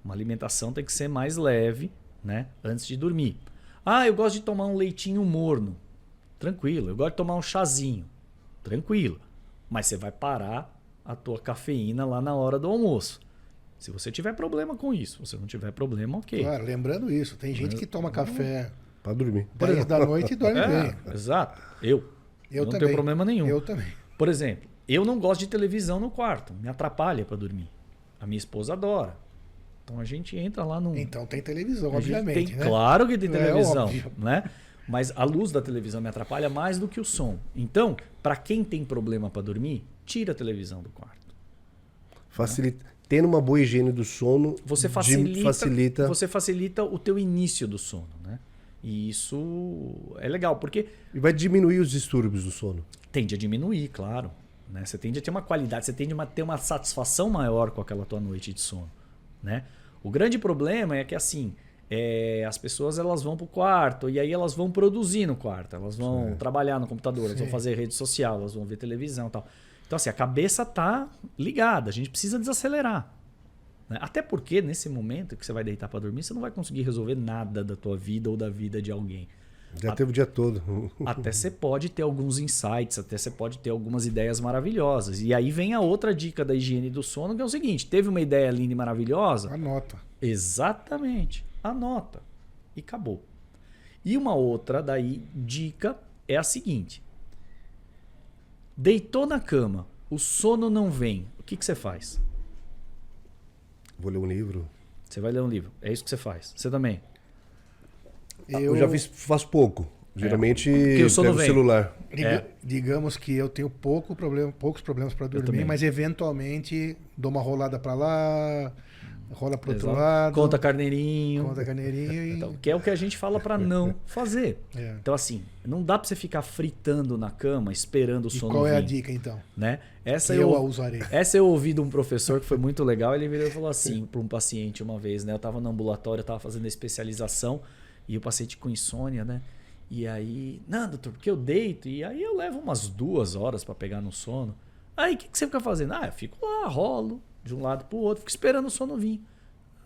Uma alimentação tem que ser mais leve, né? Antes de dormir. Ah, eu gosto de tomar um leitinho morno. Tranquilo. Eu gosto de tomar um chazinho. Tranquilo. Mas você vai parar a tua cafeína lá na hora do almoço. Se você tiver problema com isso, se você não tiver problema, ok. Claro, lembrando isso, tem gente que toma café para dormir. 10 da noite e dorme bem. Exato. Eu não também. tenho problema nenhum. Eu também. Por exemplo, eu não gosto de televisão no quarto, me atrapalha para dormir. A minha esposa adora. Então a gente entra lá no. Então tem televisão, obviamente. Né? Claro que tem televisão, óbvio. né? Mas a luz da televisão me atrapalha mais do que o som. Então, para quem tem problema para dormir, tira a televisão do quarto. Facilita. Né? Tendo uma boa higiene do sono, você facilita o teu início do sono, né? E isso é legal, porque... E vai diminuir os distúrbios do sono. Tende a diminuir, claro. Né? Você tende a ter uma qualidade, você tende a ter uma satisfação maior com aquela tua noite de sono. Né? O grande problema é que assim, as pessoas elas vão para o quarto e aí elas vão produzir no quarto. Elas vão trabalhar no computador, elas vão fazer rede social, elas vão ver televisão e tal. Então assim, a cabeça tá ligada, a gente precisa desacelerar. Né? Até porque nesse momento que você vai deitar para dormir, você não vai conseguir resolver nada da tua vida ou da vida de alguém. Já teve o dia todo. Até você pode ter alguns insights, até você pode ter algumas ideias maravilhosas. E aí vem a outra dica da higiene do sono, que é o seguinte, teve uma ideia linda e maravilhosa? Anota. Exatamente. Anota. E acabou. E uma outra daí dica é a seguinte. Deitou na cama, o sono não vem, o que você faz? Vou ler um livro. Você vai ler um livro. É isso que você faz. Você também. Eu já faço pouco. Geralmente pego o celular. Digamos que eu tenho poucos problemas para dormir, mas eventualmente dou uma rolada para lá, rola pro outro Exato. lado. Conta carneirinho. Conta carneirinho. Então, que é o que a gente fala para não fazer. É. Então, assim, não dá para você ficar fritando na cama esperando o E sono qual é a vir, dica, então? né? Que eu a usarei. Essa eu ouvi de um professor que foi muito legal. Ele virou e falou assim para um paciente uma vez, né? Eu estava no ambulatório, eu estava fazendo a especialização e o paciente com insônia, né? E aí, não, doutor, porque eu deito e aí eu levo umas 2 horas para pegar no sono. Aí, o que você fica fazendo? Ah, eu fico lá, rolo de um lado pro outro, fico esperando o sono vir.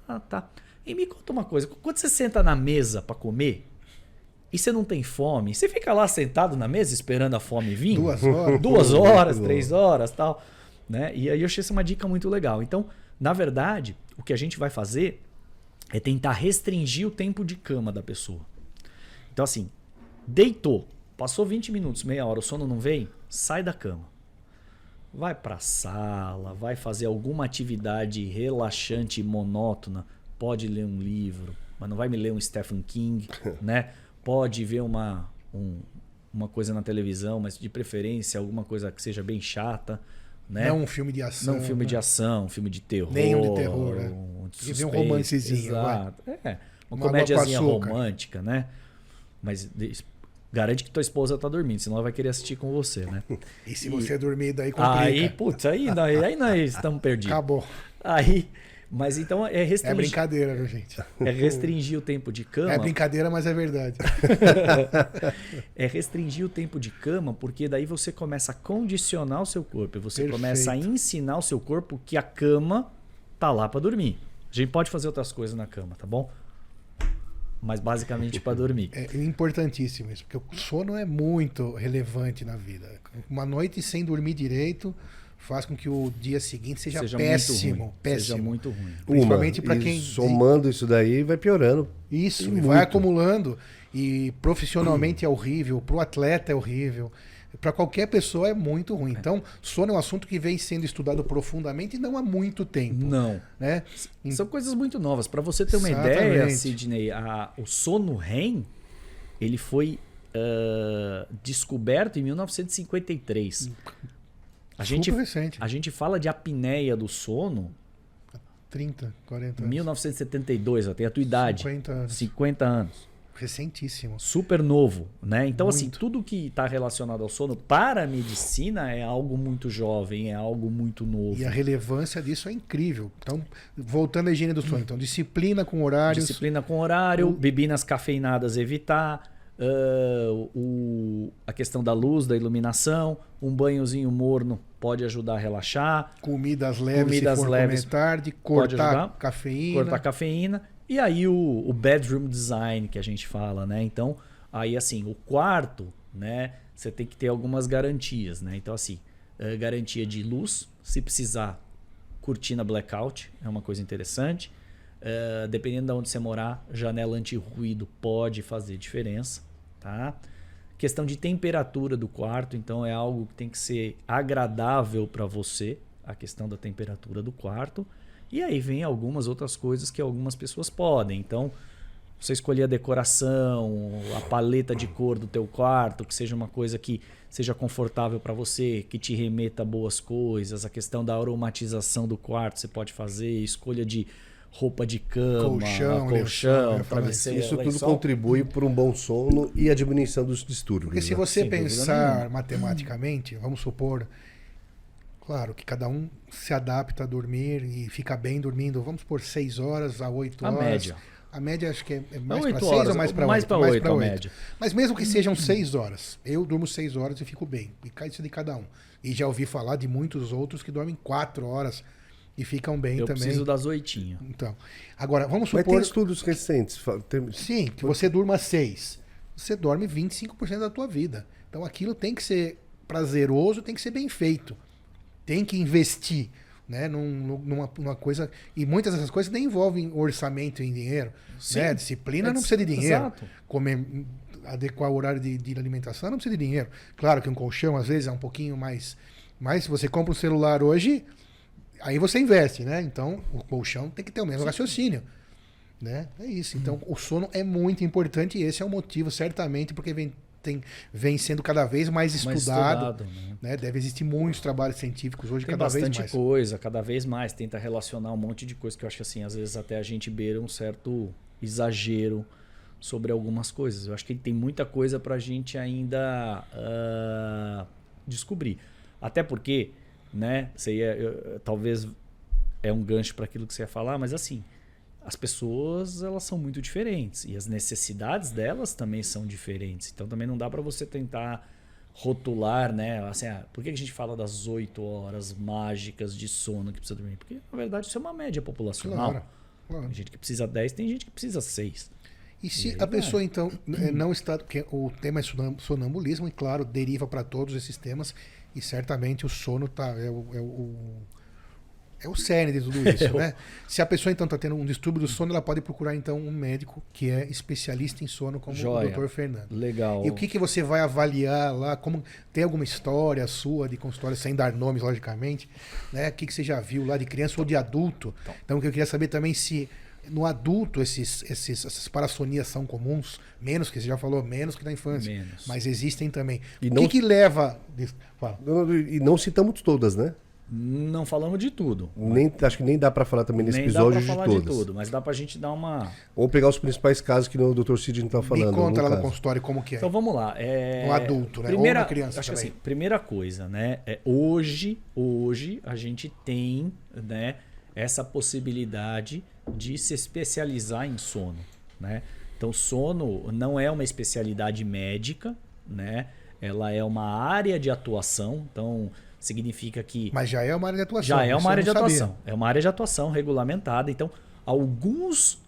Ah, tá. E me conta uma coisa, quando você senta na mesa para comer e você não tem fome, você fica lá sentado na mesa esperando a fome vir? 2 horas. 2 horas, 3 horas, tal, né? E aí eu achei essa uma dica muito legal. Então, na verdade, o que a gente vai fazer é tentar restringir o tempo de cama da pessoa. Então, assim, deitou, passou 20 minutos, meia hora, o sono não vem, sai da cama. Vai para a sala, vai fazer alguma atividade relaxante e monótona. Pode ler um livro, mas não vai me ler um Stephen King, né? Pode ver uma coisa na televisão, mas de preferência alguma coisa que seja bem chata, né? Não um filme de ação. Não um filme né? de ação, um filme de terror. Nenhum de terror, né? De E ver um suspense. romancezinho, Exato. Uma Uma água com comédiazinha açúcar. romântica, né? Mas garante que tua esposa tá dormindo, senão ela vai querer assistir com você, né? E se você dormir, daí complica. Aí, putz, aí nós estamos perdidos. Acabou. Aí, mas então é É restringir, brincadeira, viu, gente? é restringir o tempo de cama. É brincadeira, mas é verdade. É restringir o tempo de cama, porque daí você começa a condicionar o seu corpo, você Perfeito. começa a ensinar o seu corpo que a cama tá lá para dormir. A gente pode fazer outras coisas na cama, tá bom? Mas basicamente para dormir. É importantíssimo isso, porque o sono é muito relevante na vida. Uma noite sem dormir direito faz com que o dia seguinte seja péssimo. Muito ruim. Péssimo. Seja muito ruim. Principalmente para E quem. somando isso daí, vai piorando. Isso, E e muito. vai acumulando. E profissionalmente é horrível, para o atleta é horrível, para qualquer pessoa é muito ruim. Então, sono é um assunto que vem sendo estudado profundamente e não há muito tempo. Não. Né? São coisas muito novas. Para você ter uma Exatamente. ideia, Sidney, o sono REM ele foi descoberto em 1953. Super recente. A gente fala de apneia do sono 30, 40 em anos. 1972, até a tua idade. 50 anos. 50 anos. Recentíssimo. Super novo, né? Então, Muito. assim, tudo que está relacionado ao sono para a medicina é algo muito jovem, é algo muito novo. E a relevância disso é incrível. Então, voltando à higiene do sono. Então, disciplina com horários. Disciplina com horário, bebidas cafeinadas evitar, a questão da luz, da iluminação, um banhozinho morno pode ajudar a relaxar, Comidas leves, Comidas se for leves comer tarde, pode cortar ajudar. cafeína. cortar cafeína. E aí o bedroom design que a gente fala, né? Então, aí assim, o quarto, né? Você tem que ter algumas garantias, né? Então, assim, garantia de luz, se precisar, cortina blackout, é uma coisa interessante. Dependendo de onde você morar, janela anti-ruído pode fazer diferença, tá? Questão de temperatura do quarto, então é algo que tem que ser agradável para você, a questão da temperatura do quarto. E aí vem algumas outras coisas que algumas pessoas podem. Então, você escolher a decoração, a paleta de cor do teu quarto, que seja uma coisa que seja confortável para você, que te remeta a boas coisas. A questão da aromatização do quarto você pode fazer, escolha de roupa de cama, colchão, travesseiro, Isso tudo lençol. contribui para um bom sono e a diminuição dos distúrbios. Porque se né? você Sem dúvida pensar nenhuma. matematicamente, vamos supor, claro que cada um se adapta a dormir e fica bem dormindo, vamos por 6 horas a 8 A horas. média. A média acho que é mais Não, para 8 6 horas, ou mais para 8? mais pra 8 a 8. média. Mas mesmo que sejam 6 horas, eu durmo 6 horas e fico bem. E cai isso de cada um. E já ouvi falar de muitos outros que dormem 4 horas e ficam bem Eu também. preciso das 8. Então, agora vamos Mas supor tem estudos recentes. sim, que você durma 6. Você dorme 25% da tua vida. Então aquilo tem que ser prazeroso, tem que ser bem feito. Tem que investir, né, numa coisa. E muitas dessas coisas nem envolvem orçamento em dinheiro. Sim. Né? Disciplina não precisa de dinheiro. Exato. Comer, adequar o horário de alimentação não precisa de dinheiro. Claro que um colchão às vezes é um pouquinho mais. Mas se você compra um celular hoje, aí você investe, né? Então o colchão tem que ter o mesmo raciocínio. Né? É isso. Então o sono é muito importante e esse é o motivo, certamente, porque vem vem sendo cada vez mais estudado. Né? Né? Deve existir muitos trabalhos científicos hoje, Tem cada vez bastante mais. coisa, cada vez mais. Tenta relacionar um monte de coisa que eu acho que assim, às vezes até a gente beira um certo exagero sobre algumas coisas. Eu acho que tem muita coisa para a gente ainda descobrir. Até porque, né, talvez é um gancho para aquilo que você ia falar, mas assim, as pessoas elas são muito diferentes e as necessidades delas também são diferentes. Então também não dá para você tentar rotular, né? Assim, por que a gente fala das 8 horas mágicas de sono que precisa dormir? Porque na verdade isso é uma média populacional. Claro. Tem gente que precisa 10, tem gente que precisa 6. E se a pessoa, então, não está... Porque o tema é sonambulismo e, claro, deriva para todos esses temas e certamente o sono é o cerne de tudo isso, né? Se a pessoa, então, está tendo um distúrbio do sono, ela pode procurar, então, um médico que é especialista em sono, como o Dr. Fernando. Legal. E o que você vai avaliar lá? Tem alguma história sua de consultório, sem dar nomes, logicamente, né? O que você já viu lá de criança ou de adulto? Então, o que eu queria saber também se... No adulto, essas parassonias são comuns, menos que você já falou, menos que na infância. Menos. Mas existem também. E O que leva. Fala. E não citamos todas, né? Não falamos de tudo. Acho que nem dá para falar também nesse Nem episódio dá pra falar de todas. de tudo, mas dá pra gente dar uma... Ou pegar os principais casos que o Dr. Sidney está falando. Me conta lá no caso. consultório como que é. Então vamos lá. Um adulto, né? Primeira, Ou uma criança acho que também. assim, primeira coisa, né? Hoje a gente tem, né, essa possibilidade de se especializar em sono, né? Então, sono não é uma especialidade médica, né? Ela é uma área de atuação, então significa que... Mas já é uma área de atuação. Já é uma área de sabia. atuação. É uma área de atuação regulamentada. Então, alguns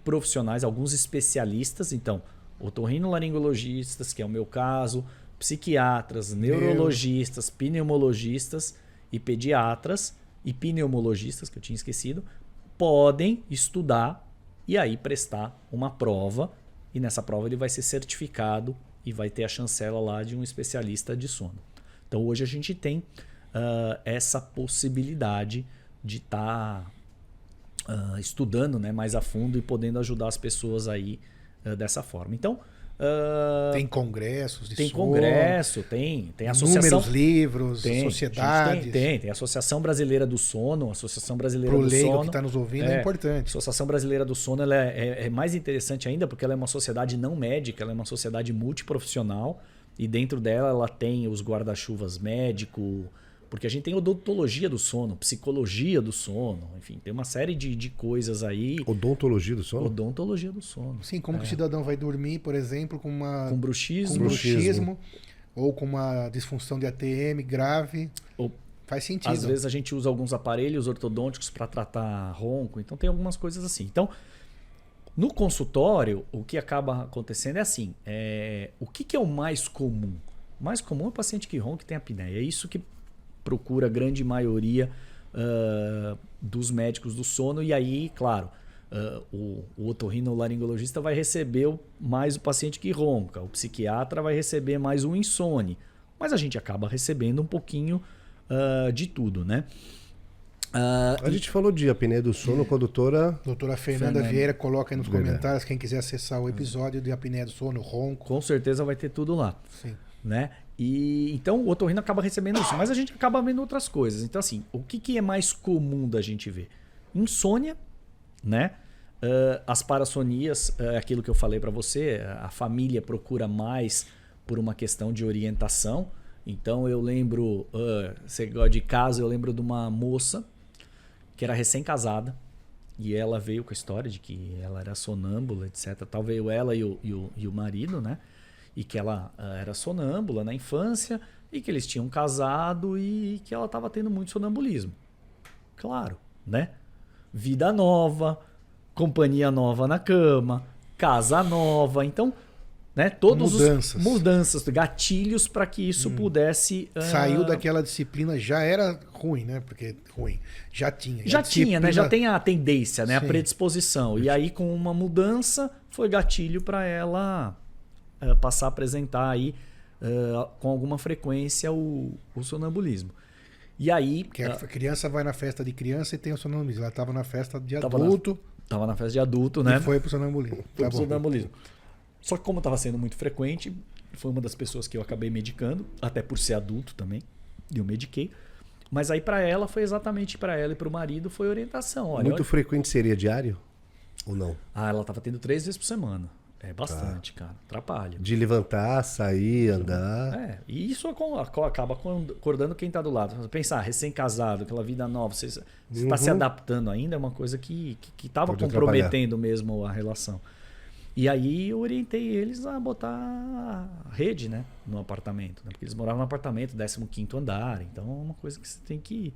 profissionais, alguns especialistas, então, otorrinolaringologistas, que é o meu caso, psiquiatras, neurologistas, pneumologistas e pediatras e pneumologistas, que eu tinha esquecido, podem estudar e aí prestar uma prova. E nessa prova ele vai ser certificado e vai ter a chancela lá de um especialista de sono. Então hoje a gente tem essa possibilidade de estar estudando, né, mais a fundo e podendo ajudar as pessoas aí dessa forma. Então tem congressos de tem sono, congresso, tem associação, inúmeros livros, tem, sociedades. Tem a Associação Brasileira do Sono, a Associação Brasileira Pro do leigo Sono que está nos ouvindo é a importante. Associação Brasileira do Sono ela é mais interessante ainda porque ela é uma sociedade não médica, ela é uma sociedade multiprofissional e dentro dela ela tem os guarda-chuvas médico, porque a gente tem odontologia do sono, psicologia do sono, enfim, tem uma série de coisas aí. Odontologia do sono? Odontologia do sono. Sim, como que o cidadão vai dormir, por exemplo, com bruxismo ou com uma disfunção de ATM grave. Faz sentido. Às vezes a gente usa alguns aparelhos ortodônticos para tratar ronco, então tem algumas coisas assim. Então, no consultório, o que acaba acontecendo é assim, o que é o mais comum? O mais comum é o paciente que ronca e tem apneia. É isso que procura a grande maioria dos médicos do sono. E aí, claro, o otorrinolaringologista vai receber mais o paciente que ronca, o psiquiatra vai receber mais o insone. Mas a gente acaba recebendo um pouquinho de tudo, né? A gente falou de apneia do sono com a doutora Fernanda Vieira, coloca aí nos comentários quem quiser acessar o episódio de apneia do sono, ronco. Com certeza vai ter tudo lá. Sim. Né? E então o otorrino acaba recebendo isso, mas a gente acaba vendo outras coisas. Então assim, o que é mais comum da gente ver? Insônia, né? As parassonias, aquilo que eu falei para você, a família procura mais por uma questão de orientação. Então eu lembro, você gosta de caso, eu lembro de uma moça que era recém-casada e ela veio com a história de que ela era sonâmbula, etc. Tal veio ela e o marido, né? E que ela era sonâmbula na infância e que eles tinham casado e que ela estava tendo muito sonambulismo. Claro, né? Vida nova, companhia nova na cama, casa nova. Então, né? Todos mudanças, gatilhos para que isso pudesse... Saiu daquela disciplina, já era ruim, né? Porque ruim. Já tinha, né? Já tem a tendência, né? A predisposição. E aí, com uma mudança, foi gatilho para ela... passar a apresentar aí com alguma frequência o sonambulismo. E aí... Porque a criança vai na festa de criança e tem o sonambulismo. Ela estava na festa de adulto. Estava na festa de adulto, né? E foi pro sonambulismo. Sonambulismo. Só que como estava sendo muito frequente, foi uma das pessoas que eu acabei medicando, até por ser adulto também, e eu mediquei. Mas aí para ela foi exatamente para ela e para o marido foi orientação. Olha, Muito frequente seria diário? Ou não? ela tava tendo 3 vezes por semana. É bastante, cara. Atrapalha. De levantar, sair, andar. E isso acaba acordando quem tá do lado. Pensar, recém-casado, aquela vida nova, você está se adaptando ainda, é uma coisa que tava Pode comprometendo mesmo a relação. E aí eu orientei eles a botar a rede, né, no apartamento, né, porque eles moravam no apartamento, 15º andar, então é uma coisa que você tem que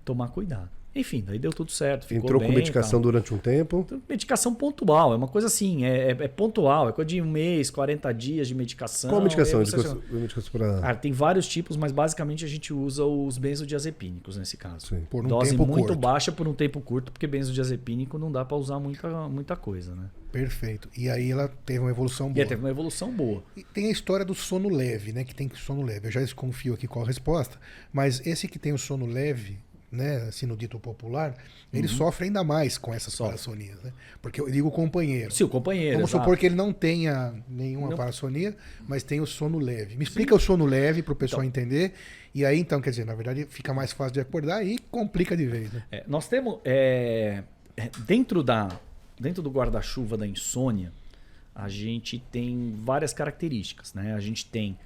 tomar cuidado. Enfim, daí deu tudo certo. Ficou Entrou bem, com medicação durante um tempo? Medicação pontual, é uma coisa assim, é pontual, é coisa de 1 mês, 40 dias de medicação. Qual a medicação? Medicação pra... tem vários tipos, mas basicamente a gente usa os benzodiazepínicos nesse caso. Sim. Por um Dose tempo muito curto. baixa por um tempo curto, porque benzodiazepínico não dá para usar muita coisa, né? Perfeito. E aí ela teve uma evolução E boa. aí teve uma evolução boa. E tem a história do sono leve, né? Que tem sono leve. Eu já desconfio aqui qual a resposta, mas esse que tem o sono leve, né, assim no dito popular, ele sofre ainda mais com essas parassonias, né? Porque eu digo companheiro. Sim, o companheiro. Vamos exato. supor que ele não tenha nenhuma parassonia, mas tem o sono leve. Me explica o sono leve para o pessoal entender. E aí, então, quer dizer, na verdade, fica mais fácil de acordar e complica de vez, né? Nós temos dentro do guarda-chuva da insônia, a gente tem várias características, né? A gente tem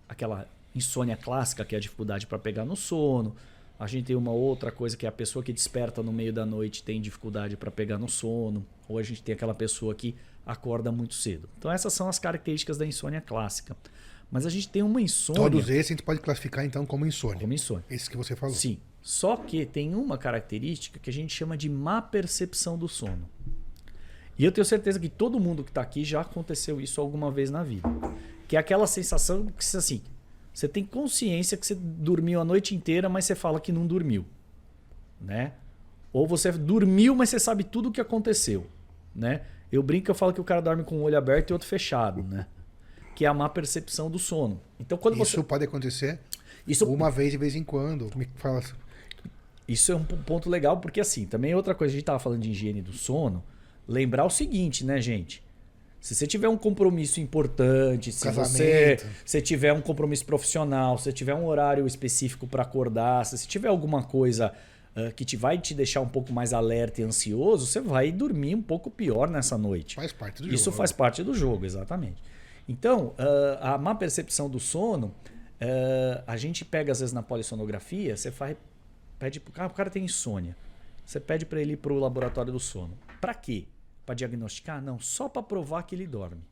aquela insônia clássica, que é a dificuldade para pegar no sono. A gente tem uma outra coisa que é a pessoa que desperta no meio da noite tem dificuldade para pegar no sono. Ou a gente tem aquela pessoa que acorda muito cedo. Então essas são as características da insônia clássica. Mas a gente tem uma insônia... Todos esses a gente pode classificar então como insônia. Como insônia. Esses que você falou. Sim. Só que tem uma característica que a gente chama de má percepção do sono. E eu tenho certeza que todo mundo que está aqui já aconteceu isso alguma vez na vida. Que é aquela sensação que, assim, você tem consciência que você dormiu a noite inteira, mas você fala que não dormiu, né? Ou você dormiu, mas você sabe tudo o que aconteceu, né? Eu brinco, eu falo que o cara dorme com um olho aberto e outro fechado, né? Que é a má percepção do sono. Então, quando Isso pode acontecer Isso uma vez de vez em quando. Me fala. Isso é um ponto legal, porque assim, também outra coisa, a gente estava falando de higiene do sono, lembrar o seguinte, né, gente? Se você tiver um compromisso importante, se você tiver um compromisso profissional, se você tiver um horário específico para acordar, se você tiver alguma coisa que vai te deixar um pouco mais alerta e ansioso, você vai dormir um pouco pior nessa noite. Faz parte do jogo. Isso faz parte do jogo, exatamente. Então, a má percepção do sono, a gente pega às vezes na polissonografia, você pede pro o cara tem insônia. Você pede para ele ir para o laboratório do sono. Para quê? Para diagnosticar? Não, só para provar que ele dorme.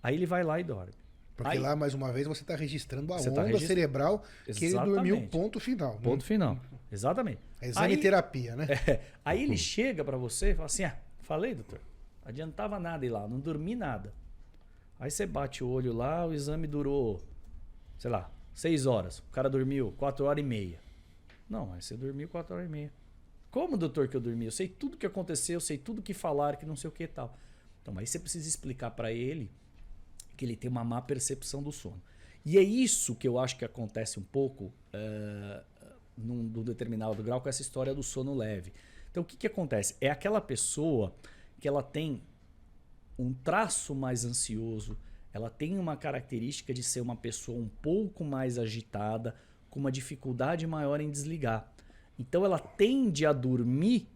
Aí ele vai lá e dorme. Porque aí, lá, mais uma vez, você está registrando a Você onda cerebral que ele dormiu, ponto final. Ponto final. Exatamente. É exame terapia, né? Aí ele chega para você e fala assim, falei, doutor, adiantava nada ir lá, não dormi nada. Aí você bate o olho lá, o exame durou, sei lá, 6 horas. O cara dormiu 4 horas e meia. Não, aí você dormiu 4 horas e meia. Como, doutor, que eu dormi? Eu sei tudo que aconteceu, eu sei tudo que falaram, que não sei o que e tal. Então, aí você precisa explicar para ele que ele tem uma má percepção do sono. E é isso que eu acho que acontece um pouco num determinado grau com essa história do sono leve. Então, o que acontece? É aquela pessoa que ela tem um traço mais ansioso, ela tem uma característica de ser uma pessoa um pouco mais agitada, com uma dificuldade maior em desligar. Então ela tende a dormir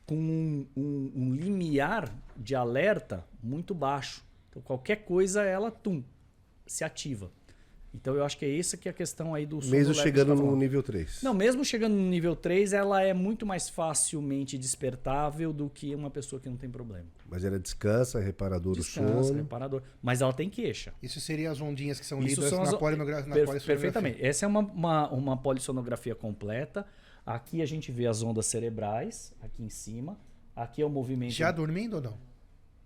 com um limiar de alerta muito baixo. Então qualquer coisa ela se ativa. Então eu acho que é essa que é a questão aí do sono mesmo leve chegando que no nível 3. Não, mesmo chegando no nível 3, ela é muito mais facilmente despertável do que uma pessoa que não tem problema. Mas ela descansa, é reparador do Descansa, sono. reparador. Mas ela tem queixa. Isso seria as ondinhas que são Isso lidas são na polissonografia. Perfeitamente. Essa é uma polissonografia completa. Aqui a gente vê as ondas cerebrais, aqui em cima. Aqui é o movimento... Já dormindo ou não?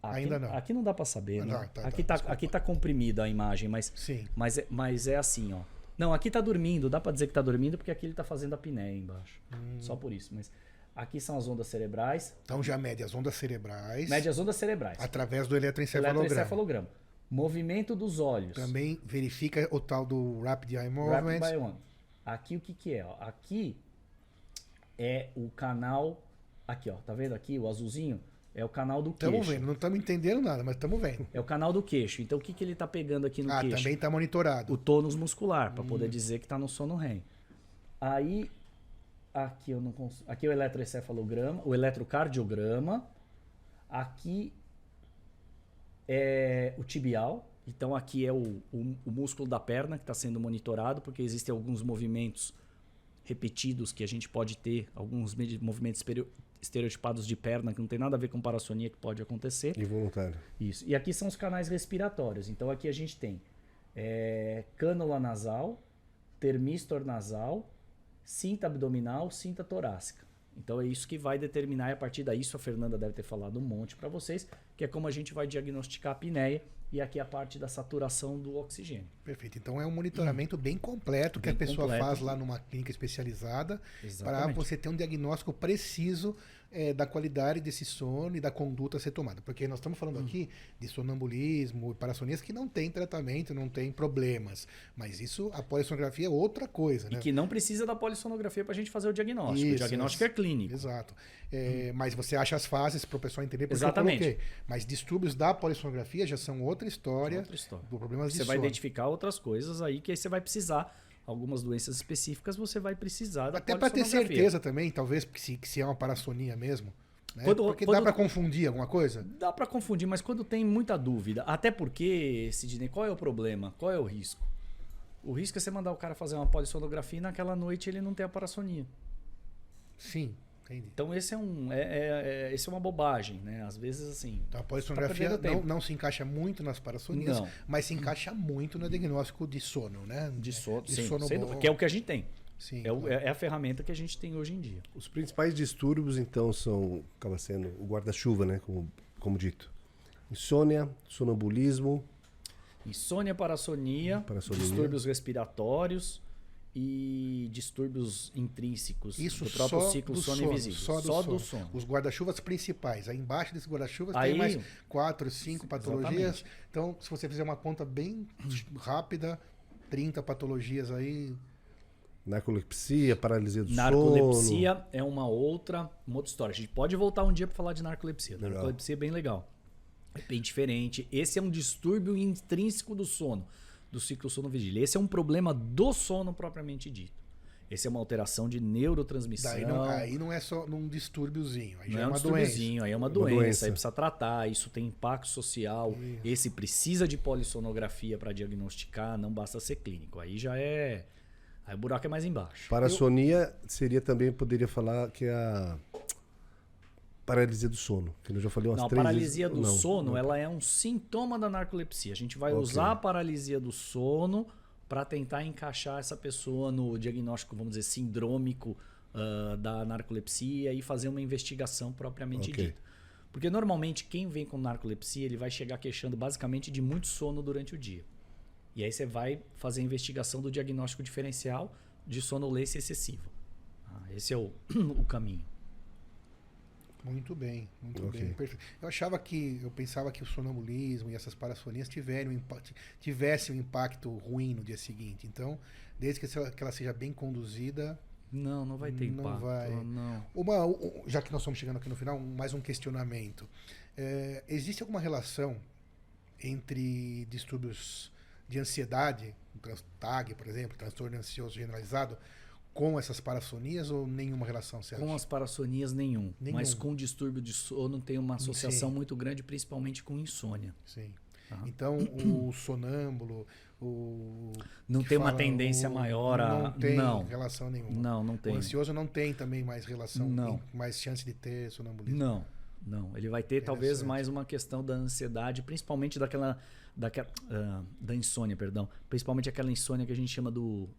Aqui, ainda não. Aqui não dá para saber, né? Tá, aqui tá comprimida a imagem, mas, sim. mas é assim, ó. Não, aqui tá dormindo. Dá para dizer que tá dormindo porque aqui ele tá fazendo a apneia embaixo. Só por isso. Mas aqui são as ondas cerebrais. Então já mede as ondas cerebrais. Mede as ondas cerebrais. Através do eletroencefalograma. Movimento dos olhos. Também verifica o tal do Rapid Eye Movement. Rapid Eye Movement. Aqui o que é? Ó? Aqui é o canal... Aqui, ó. Tá vendo aqui o azulzinho? É o canal do Estamos queixo. vendo, não estamos entendendo nada, mas estamos vendo. É o canal do queixo. Então, o que, que ele está pegando aqui no queixo? Também está monitorado. O tônus muscular, para poder dizer que está no sono REM. Aí, aqui eu não consigo. Aqui é o eletroencefalograma, o eletrocardiograma. Aqui é o tibial. Então, aqui é o músculo da perna que está sendo monitorado, porque existem alguns movimentos repetidos que a gente pode ter, alguns movimentos estereotipados de perna que não tem nada a ver com parassonia que pode acontecer. Involuntário. Isso. E aqui são os canais respiratórios. Então aqui a gente tem cânula nasal, termistor nasal, cinta abdominal, cinta torácica. Então é isso que vai determinar, e a partir daí, isso a Fernanda deve ter falado um monte para vocês, que é como a gente vai diagnosticar a apneia, e aqui a parte da saturação do oxigênio. Perfeito. Então é um monitoramento bem completo que a pessoa faz lá numa clínica especializada para você ter um diagnóstico preciso da qualidade desse sono e da conduta a ser tomada. Porque nós estamos falando aqui de sonambulismo e parassonias que não tem tratamento, não tem problemas. Mas isso, a polissonografia é outra coisa, né? E que não precisa da polissonografia para a gente fazer o diagnóstico. Isso, o diagnóstico é clínico. Exato. Mas você acha as fases para o pessoal entender porque Exatamente. eu coloquei. Mas distúrbios da polissonografia já são outra história. Outra história. Do problemas de Você vai sono. identificar outras coisas aí que aí você vai precisar. Algumas doenças específicas você vai precisar da até para ter polissonografia. certeza também, talvez, que se é uma parassonia mesmo. Né? Porque quando dá para confundir alguma coisa? Dá para confundir, mas quando tem muita dúvida. Até porque, Sidney, qual é o problema? Qual é o risco? O risco é você mandar o cara fazer uma polissonografia e naquela noite ele não ter a parassonia. Sim, entendi. Então esse é uma bobagem, né? Às vezes assim. Então a polissonografia não se encaixa muito nas parassonias, Não. mas se encaixa muito no diagnóstico de sono, né? De sono, sim, sono bom. que é o que a gente tem. Sim, É a ferramenta que a gente tem hoje em dia. Os principais distúrbios, então, acaba sendo o guarda-chuva, né? Como dito. Insônia, sonambulismo. Insônia, parassonia, distúrbios respiratórios e distúrbios intrínsecos Isso do próprio só ciclo do sono sono, invisível. só do sono. Os guarda-chuvas principais. Aí embaixo desses guarda-chuvas Aí, tem mais 4, 5 patologias. exatamente. Então, se você fizer uma conta bem rápida, 30 patologias aí. Narcolepsia, paralisia do Narcolepsia sono. é uma outra história. A gente pode voltar um dia para falar de narcolepsia. Legal. Narcolepsia é bem legal. É bem diferente. Esse é um distúrbio intrínseco do sono, do ciclo sono-vigília. Esse é um problema do sono propriamente dito. Esse é uma alteração de neurotransmissão. Aí não é só num distúrbiozinho. Aí Não já é um uma doença. distúrbiozinho, aí é uma doença, aí precisa tratar, isso tem impacto social. Esse precisa de polissonografia para diagnosticar, não basta ser clínico. Aí já é. Aí o buraco é mais embaixo. Parassonia seria também, poderia falar que é a paralisia do sono. Que eu já falei umas Não, a 3 paralisia vezes. do Não, sono, não. ela é um sintoma da narcolepsia. A gente vai Ok. usar a paralisia do sono para tentar encaixar essa pessoa no diagnóstico, vamos dizer, sindrômico da narcolepsia e fazer uma investigação propriamente Ok. dita. Porque normalmente quem vem com narcolepsia, ele vai chegar queixando basicamente de muito sono durante o dia. E aí você vai fazer a investigação do diagnóstico diferencial de sonolência excessiva. Esse é o caminho. Muito bem, muito Ok. bem. Perfeito. Eu pensava que o sonambulismo e essas parassonias tivessem um impacto ruim no dia seguinte. Então, desde que ela seja bem conduzida, Não vai ter não impacto. vai. Não. Já que nós estamos chegando aqui no final, mais um questionamento. Existe alguma relação entre distúrbios de ansiedade, TAG, por exemplo, transtorno ansioso generalizado, com essas parassonias ou nenhuma relação, você acha? Com as parassonias, nenhum. Mas com distúrbio de sono tem uma associação Sim. muito grande, principalmente com insônia. Sim. Aham. Então, o sonâmbulo, Não tem uma tendência maior a... Não tem Não. relação nenhuma. Não tem. O ansioso não tem também mais relação, Não. mais chance de ter sonambulismo. Não. Ele vai ter talvez mais uma questão da ansiedade, principalmente da insônia, perdão. Principalmente aquela insônia que a gente chama do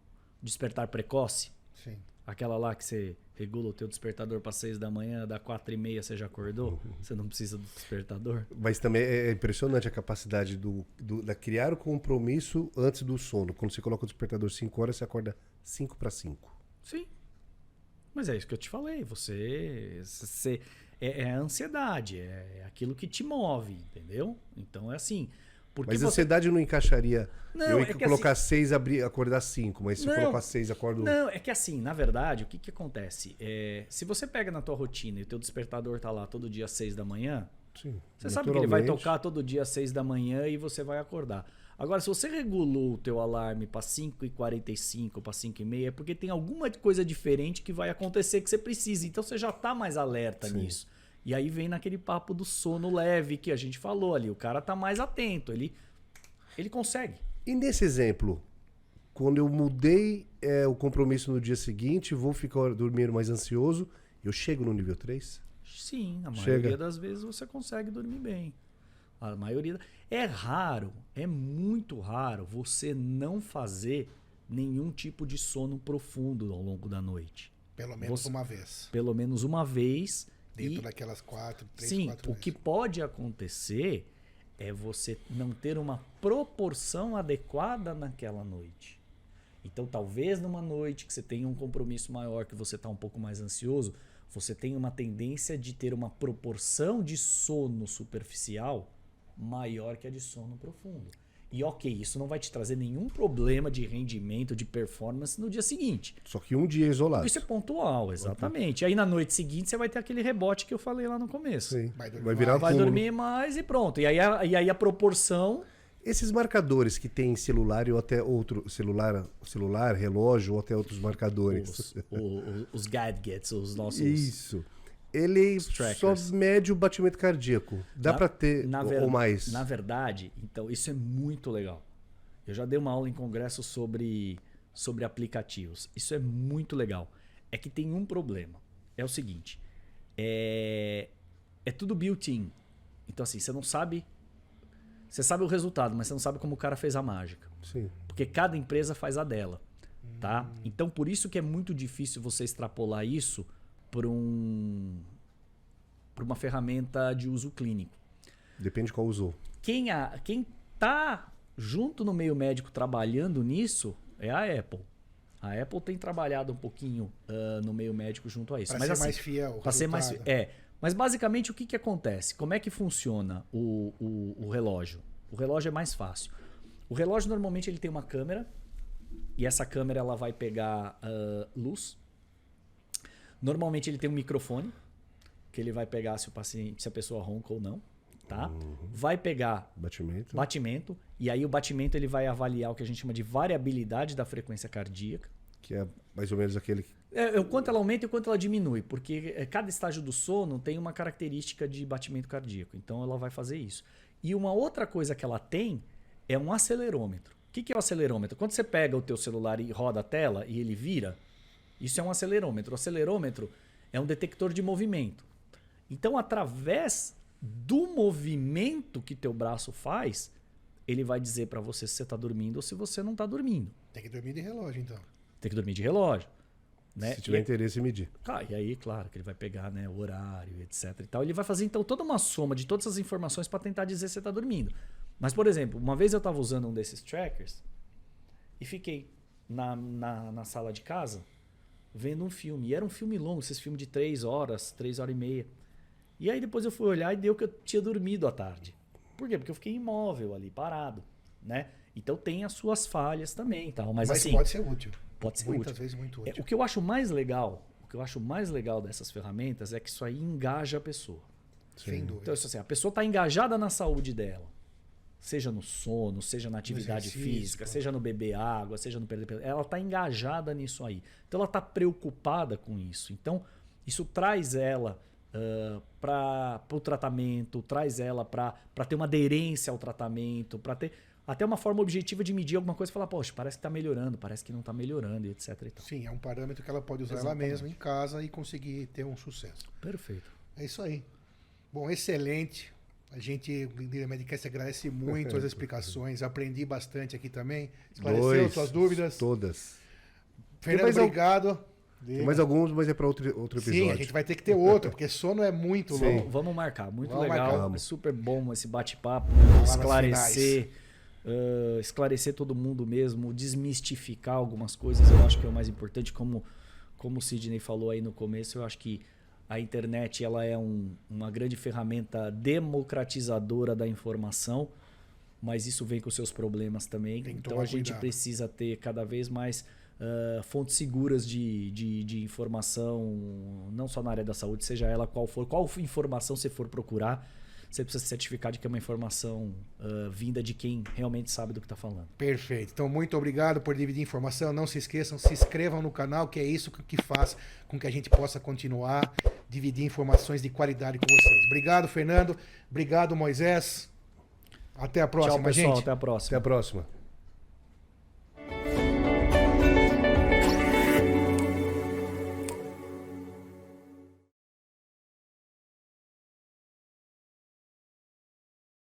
despertar precoce. Sim. Aquela lá que você regula o teu despertador para 6 da manhã, da 4h30 você já acordou? Você não precisa do despertador? Mas também é impressionante a capacidade da criar o compromisso antes do sono. Quando você coloca o despertador 5 horas, você acorda 5 para 5. Sim. Mas é isso que eu te falei. Você é a ansiedade, é aquilo que te move, entendeu? Então é assim, Porque Mas a ansiedade não encaixaria. Não, Eu é ia que colocar 6, acordar 5, mas se eu Não. colocar 6, acordo. Não, é que assim, na verdade, o que acontece? Se você pega na tua rotina e o teu despertador tá lá todo dia às 6 da manhã, Sim, você sabe que ele vai naturalmente. tocar todo dia às 6 da manhã e você vai acordar. Agora, se você regulou o teu alarme para 5h45, para 5h30, é porque tem alguma coisa diferente que vai acontecer que você precisa. Então você já tá mais alerta Sim. nisso. E aí vem naquele papo do sono leve que a gente falou ali. O cara tá mais atento, ele consegue. E nesse exemplo, quando eu mudei o compromisso no dia seguinte, vou ficar dormindo mais ansioso, eu chego no nível 3? Sim, a Chega. maioria das vezes você consegue dormir bem. A maioria. É raro, é muito raro você não fazer nenhum tipo de sono profundo ao longo da noite. Pelo menos Você- uma vez. Pelo menos uma vez. Dentro e, daquelas 4, 3, sim, 4 o que pode acontecer é você não ter uma proporção adequada naquela noite. Então, talvez numa noite que você tenha um compromisso maior, que você está um pouco mais ansioso, você tenha uma tendência de ter uma proporção de sono superficial maior que a de sono profundo. E ok, isso não vai te trazer nenhum problema de rendimento, de performance no dia seguinte. Só que um dia isolado. Isso é pontual, exatamente. Aí na noite seguinte você vai ter aquele rebote que eu falei lá no começo. Sim. Vai dormir Vai virar mais. Vai acúmulo. dormir mais e pronto. E aí a proporção. Esses marcadores que tem celular ou até outro celular, relógio ou até outros marcadores. Os gadgets, os nossos. Isso. Ele trackers. só mede o batimento cardíaco. Dá pra ter ou mais. Na verdade, então, isso é muito legal. Eu já dei uma aula em congresso sobre aplicativos. Isso é muito legal. É que tem um problema. É o seguinte. É tudo built-in. Então, assim, você não sabe. Você sabe o resultado, mas você não sabe como o cara fez a mágica. Sim. Porque cada empresa faz a dela. Tá? Então, por isso que é muito difícil você extrapolar isso para uma ferramenta de uso clínico. Depende qual usou. Quem está junto no meio médico trabalhando nisso é a Apple. A Apple tem trabalhado um pouquinho no meio médico junto a isso. Para Mas, ser assim, mais fiel. para ser mais resultado. Mas basicamente o que acontece? Como é que funciona o relógio? O relógio é mais fácil. O relógio normalmente ele tem uma câmera e essa câmera ela vai pegar luz. Normalmente ele tem um microfone que ele vai pegar se a pessoa ronca ou não, tá? Vai pegar batimento e aí o batimento ele vai avaliar o que a gente chama de variabilidade da frequência cardíaca. Que é mais ou menos aquele. O quanto ela aumenta e o quanto ela diminui, porque cada estágio do sono tem uma característica de batimento cardíaco, então ela vai fazer isso. E uma outra coisa que ela tem é um acelerômetro. O que é o acelerômetro? Quando você pega o teu celular e roda a tela e ele vira, isso é um acelerômetro. O acelerômetro é um detector de movimento. Então, através do movimento que teu braço faz, ele vai dizer para você se você está dormindo ou se você não está dormindo. Tem que dormir de relógio, então. Tem que dormir de relógio. Né? Se tiver interesse em medir. E aí, claro, que ele vai pegar, né, o horário, etc. E tal. Ele vai fazer, então, toda uma soma de todas as informações para tentar dizer se você está dormindo. Mas, por exemplo, uma vez eu estava usando um desses trackers e fiquei na sala de casa vendo um filme. E era um filme longo, esses filmes de 3 horas, 3 horas e meia. E aí depois eu fui olhar e deu que eu tinha dormido à tarde. Por quê? Porque eu fiquei imóvel ali, parado, né? Então tem as suas falhas também, tal. Mas assim, pode ser útil. pode ser Muitas útil. vezes muito útil. O que eu acho mais legal, dessas ferramentas é que isso aí engaja a pessoa. Sem dúvida. Então, isso assim, a pessoa está engajada na saúde dela. Seja no sono, seja na atividade exercício, física, seja no beber água, seja no perder peso. Ela está engajada nisso aí. Então ela está preocupada com isso. Então isso traz ela para o tratamento, traz ela para ter uma aderência ao tratamento, para ter até uma forma objetiva de medir alguma coisa e falar, poxa, parece que está melhorando, parece que não está melhorando, etc. E tal. Sim, é um parâmetro que ela pode usar Exatamente. ela mesma em casa e conseguir ter um sucesso. Perfeito. É isso aí. Bom, excelente. A gente, o Líder Medcast, agradece muito as explicações. Aprendi bastante aqui também. Esclareceu suas dúvidas. Todas. Fernando, mais obrigado. Tem mais alguns, mas é para outro episódio. Sim, a gente vai ter que ter outro, porque sono é muito Sim. longo. Vamos marcar, muito Vamos legal. marcar. É super bom esse bate-papo, Palavras esclarecer todo mundo mesmo, desmistificar algumas coisas, eu acho que é o mais importante, como o Sidney falou aí no começo, eu acho que a internet ela é uma grande ferramenta democratizadora da informação, mas isso vem com seus problemas também. Tem que Então tomar a gente cuidado. precisa ter cada vez mais fontes seguras de informação, não só na área da saúde, seja ela qual for. Qual informação você for procurar, você precisa se certificar de que é uma informação vinda de quem realmente sabe do que está falando. Perfeito. Então, muito obrigado por dividir informação. Não se esqueçam, se inscrevam no canal, que é isso que faz com que a gente possa continuar dividir informações de qualidade com vocês. Obrigado, Fernando. Obrigado, Moisés. Até a próxima, Tchau, pessoal. gente. Até a próxima. Até a próxima.